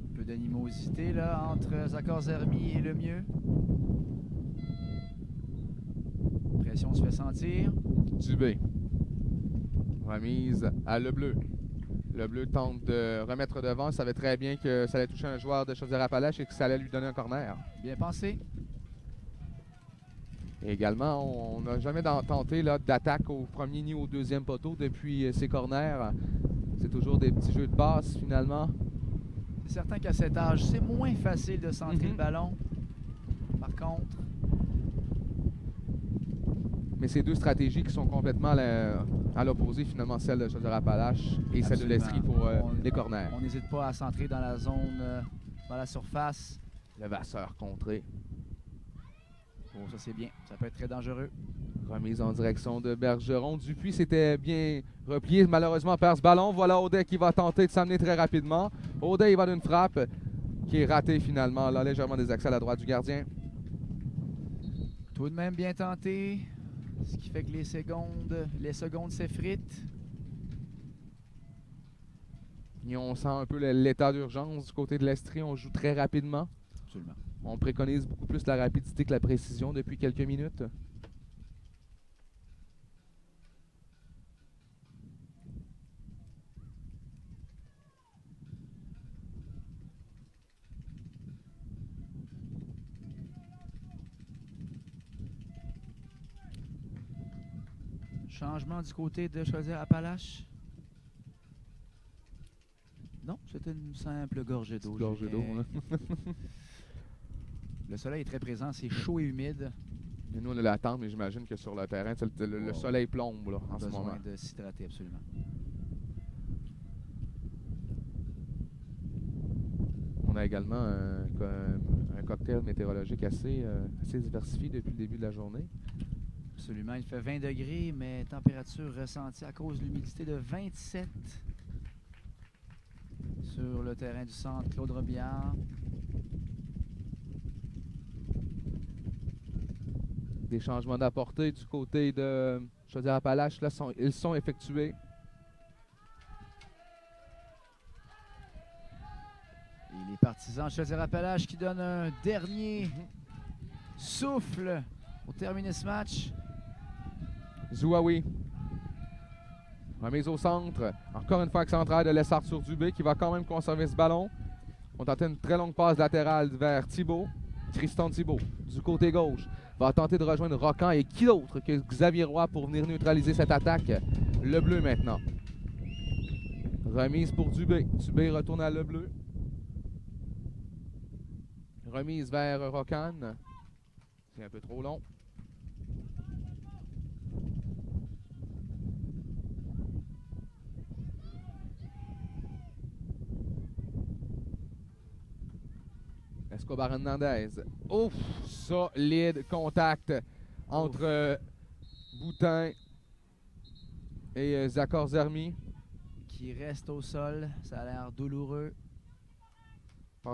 Un peu d'animosité là entre Zakor Zermi et le mieux. Pression se fait sentir. Dubé. Remise à Le Bleu. Le Bleu tente de remettre devant. Il savait très bien que ça allait toucher un joueur de Chaudière-Appalaches et que ça allait lui donner un corner. Bien pensé. Et également, on n'a jamais tenté d'attaque au premier ni au deuxième poteau depuis ces corners. C'est toujours des petits jeux de passe finalement. C'est certain qu'à cet âge, c'est moins facile de centrer le ballon. Par contre... Mais c'est deux stratégies qui sont complètement à l'opposé, finalement, celle de Chaudière-Appalaches et celle de l'Estrie pour les corners. On n'hésite pas à centrer dans la zone, dans la surface. Levasseur contré. Oh, ça c'est bien. Ça peut être très dangereux. Remise en direction de Bergeron. Dupuis s'était bien replié. Malheureusement, perd ce ballon. Voilà Audet qui va tenter de s'amener très rapidement. Audet, il va d'une frappe qui est ratée finalement. Là, légèrement désaxé à la droite du gardien. Tout de même bien tenté. Ce qui fait que les secondes s'effritent. Et on sent un peu l'état d'urgence du côté de l'Estrie. On joue très rapidement. Absolument. On préconise beaucoup plus la rapidité que la précision depuis quelques minutes. Changement du côté de Chaudière-Appalaches. Non, c'était une simple gorgée d'eau. Gorgée d'eau, hein? Le soleil est très présent, c'est chaud et humide. Et nous, on a l'attente, mais j'imagine que sur le terrain, le soleil plombe là, en ce moment. Besoin de s'hydrater, absolument. On a également un cocktail météorologique assez diversifié depuis le début de la journée. Absolument. Il fait 20 degrés, mais température ressentie à cause de l'humidité de 27 sur le terrain du centre Claude Robillard. Des changements d'apportée du côté de Chaudière-Appalaches, là, ils sont effectués. Et les partisans de Chaudière-Appalaches qui donnent un dernier souffle pour terminer ce match. Zouaoui. Remise au centre. Encore une fois, excentrale de Lessard sur Dubé qui va quand même conserver ce ballon. On tentait une très longue passe latérale vers Thibault. Tristan Thibault, du côté gauche, va tenter de rejoindre Roccan et qui d'autre que Xavier Roy pour venir neutraliser cette attaque. Le Bleu maintenant. Remise pour Dubé. Dubé retourne à Le Bleu. Remise vers Roccan. C'est un peu trop long. Escobar Hernandez. Ouf! Solide contact entre Boutin et Zakor Zermi. Qui reste au sol. Ça a l'air douloureux.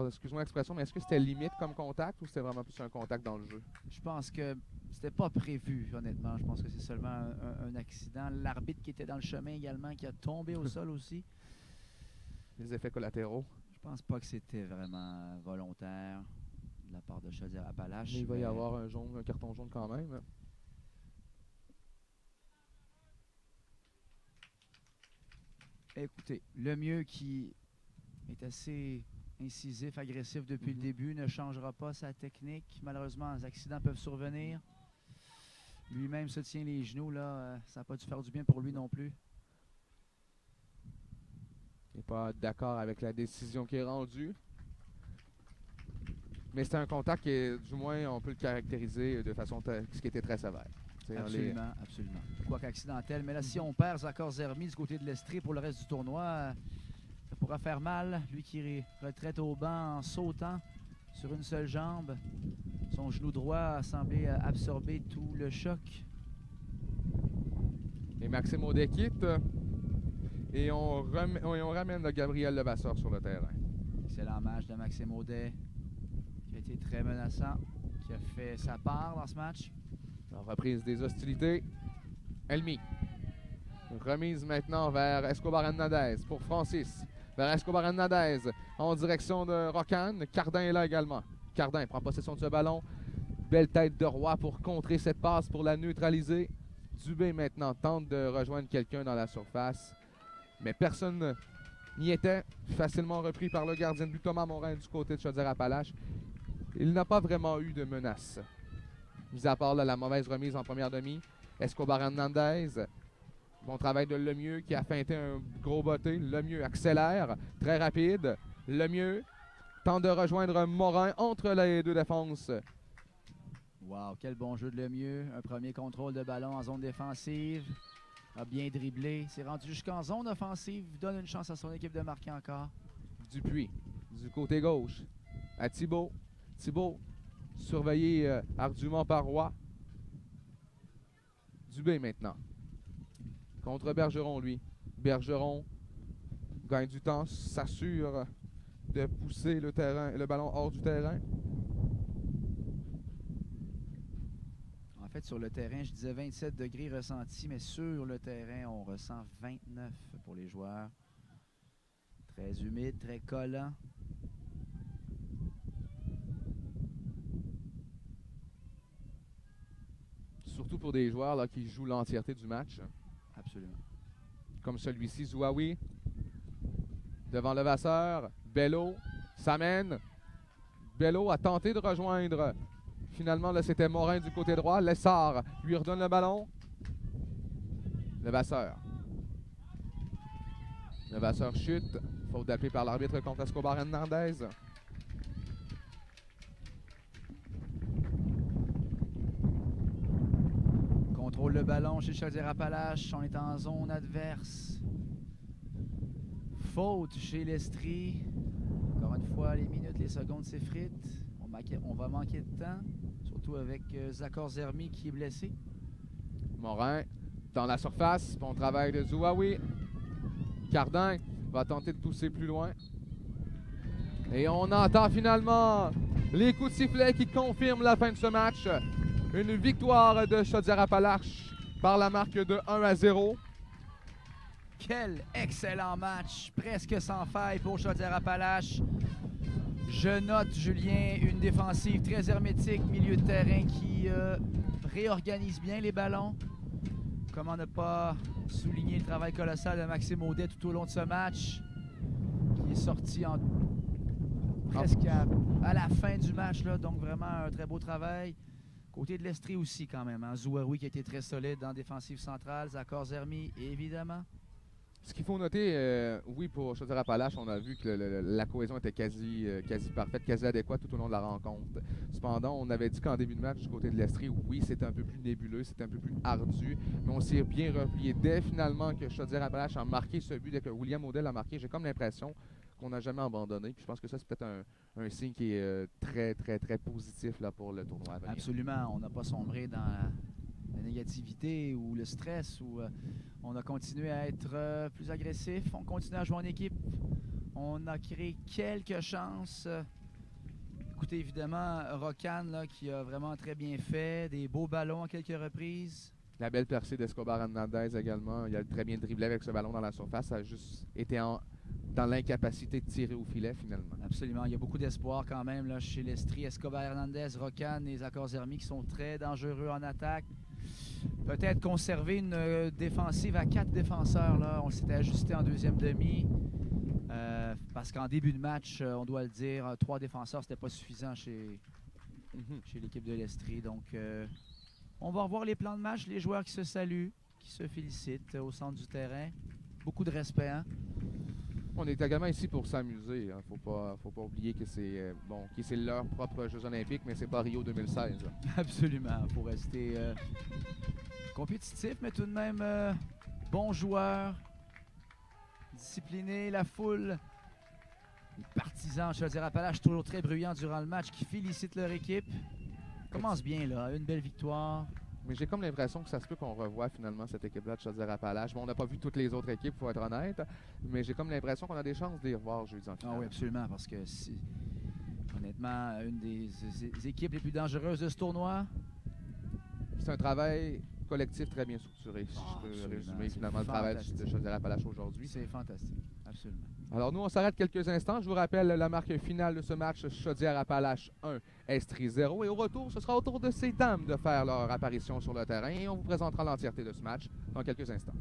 Excuse-moi l'expression, mais est-ce que c'était limite comme contact ou c'était vraiment plus un contact dans le jeu? Je pense que c'était pas prévu, honnêtement. Je pense que c'est seulement un accident. L'arbitre qui était dans le chemin également, qui a tombé au sol aussi. Les effets collatéraux. Je pense pas que c'était vraiment volontaire de la part de Chaudière-Appalaches. Il va y avoir un carton jaune quand même. Écoutez, le mieux qui est assez incisif, agressif depuis le début, ne changera pas sa technique. Malheureusement, les accidents peuvent survenir. Lui-même se tient les genoux, là. Ça n'a pas dû faire du bien pour lui non plus. Il n'est pas d'accord avec la décision qui est rendue. Mais c'est un contact qui, du moins, on peut le caractériser de façon ce qui était très sévère. Absolument, absolument. Quoique accidentel. Mais là, si on perd Zakor Zermi du côté de l'Estrie pour le reste du tournoi, ça pourra faire mal. Lui qui retraite au banc en sautant sur une seule jambe. Son genou droit a semblé absorber tout le choc. Et Maxime Audet quitte. Et on ramène le Gabriel Levasseur sur le terrain. Excellent match de Maxime Audet, qui a été très menaçant, qui a fait sa part dans ce match. En reprise des hostilités, Elmi. Remise maintenant vers Escobar Hernandez pour Francis. Vers Escobar Hernandez en direction de Roccan. Cardin est là également. Cardin prend possession de ce ballon. Belle tête de Roy pour contrer cette passe, pour la neutraliser. Dubé maintenant tente de rejoindre quelqu'un dans la surface. Mais personne n'y était. Facilement repris par le gardien de but Thomas Morin du côté de Chaudière-Appalaches. Il n'a pas vraiment eu de menace. Mis à part là, la mauvaise remise en première demi. Escobar Hernandez. Bon travail de Lemieux qui a feinté un gros botté. Lemieux accélère. Très rapide. Lemieux tente de rejoindre Morin entre les deux défenses. Wow, quel bon jeu de Lemieux. Un premier contrôle de ballon en zone défensive. A bien dribblé. S'est rendu jusqu'en zone offensive. Donne une chance à son équipe de marquer encore. Dupuis, du côté gauche, à Thibault. Thibault, surveillé ardument par Roy. Dubé maintenant. Contre Bergeron, lui. Bergeron gagne du temps, s'assure de pousser le ballon hors du terrain. En fait, sur le terrain, je disais 27 degrés ressentis, mais sur le terrain, on ressent 29 pour les joueurs. Très humide, très collant. Surtout pour des joueurs là, qui jouent l'entièreté du match. Absolument. Comme celui-ci, Zouaoui. Devant Levasseur. Bello s'amène. Bello a tenté de rejoindre. Finalement, là, c'était Morin du côté droit. Lessard lui redonne le ballon. Levasseur. Levasseur chute. Faute d'appui par l'arbitre contre Escobar Hernandez. Contrôle le ballon chez Chaudière-Appalaches. On est en zone adverse. Faute chez l'Estrie. Encore une fois, les minutes, les secondes s'effritent. On va manquer de temps. Surtout avec Zakor Zermi qui est blessé. Morin dans la surface. Bon travail de Zouaoui. Cardin va tenter de pousser plus loin. Et on entend finalement les coups de sifflet qui confirment la fin de ce match. Une victoire de Chaudière-Appalaches par la marque de 1-0. Quel excellent match, presque sans faille pour Chaudière-Appalaches. Je note, Julien, une défensive très hermétique, milieu de terrain qui réorganise bien les ballons. Comment ne pas souligner le travail colossal de Maxime Audet tout au long de ce match, qui est sorti presque à la fin du match, là, donc vraiment un très beau travail. Côté de l'Estrie aussi quand même, hein. Zouaoui qui a été très solide en défensive centrale, Zakor Zermi évidemment. Ce qu'il faut noter, oui, pour Chaudière-Appalaches, on a vu que la cohésion était quasi parfaite, quasi adéquate tout au long de la rencontre. Cependant, on avait dit qu'en début de match, du côté de l'Estrie, oui, c'était un peu plus nébuleux, c'était un peu plus ardu, mais on s'est bien replié. Dès finalement que Chaudière-Appalaches a marqué ce but, dès que William Audel a marqué, j'ai comme l'impression qu'on n'a jamais abandonné. Puis je pense que ça, c'est peut-être un signe qui est très, très, très positif là, pour le tournoi à venir. Absolument. On n'a pas sombré dans la négativité ou le stress. On a continué à être plus agressif. On continue à jouer en équipe. On a créé quelques chances. Écoutez, évidemment, Roccan là, qui a vraiment très bien fait. Des beaux ballons à quelques reprises. La belle percée d'Escobar Hernandez également. Il a très bien dribblé avec ce ballon dans la surface. Ça a juste été dans l'incapacité de tirer au filet, finalement. Absolument. Il y a beaucoup d'espoir quand même là, chez l'Estrie. Escobar Hernandez, Roccan et Zakor Zermi qui sont très dangereux en attaque. Peut-être conserver une défensive à 4 défenseurs. Là. On s'était ajusté en deuxième demi. Parce qu'en début de match, on doit le dire, 3 défenseurs, c'était pas suffisant chez l'équipe de l'Estrie. Donc, on va revoir les plans de match, les joueurs qui se saluent, qui se félicitent au centre du terrain. Beaucoup de respect, hein? On est également ici pour s'amuser. Hein. Faut pas oublier que c'est leurs propres Jeux olympiques, mais c'est pas Rio 2016. Là. Absolument. Il faut rester compétitif, mais tout de même bon joueur, discipliné. La foule Les partisans de Chaudière-Appalaches, toujours très bruyants durant le match, qui félicitent leur équipe. Commence bien, là. Une belle victoire. Mais j'ai comme l'impression que ça se peut qu'on revoie finalement cette équipe-là de Chaudière-Appalaches. Bon, on n'a pas vu toutes les autres équipes, il faut être honnête. Mais j'ai comme l'impression qu'on a des chances de les revoir jeudi en finale. Ah oui, absolument, parce que c'est honnêtement une des équipes les plus dangereuses de ce tournoi. C'est un travail collectif très bien structuré, si je peux résumer finalement le travail de Chaudière-Appalaches aujourd'hui. C'est fantastique, absolument. Alors nous, on s'arrête quelques instants. Je vous rappelle la marque finale de ce match, Chaudière-Appalaches 1, Estrie 0. Et au retour, ce sera au tour de ces dames de faire leur apparition sur le terrain et on vous présentera l'entièreté de ce match dans quelques instants.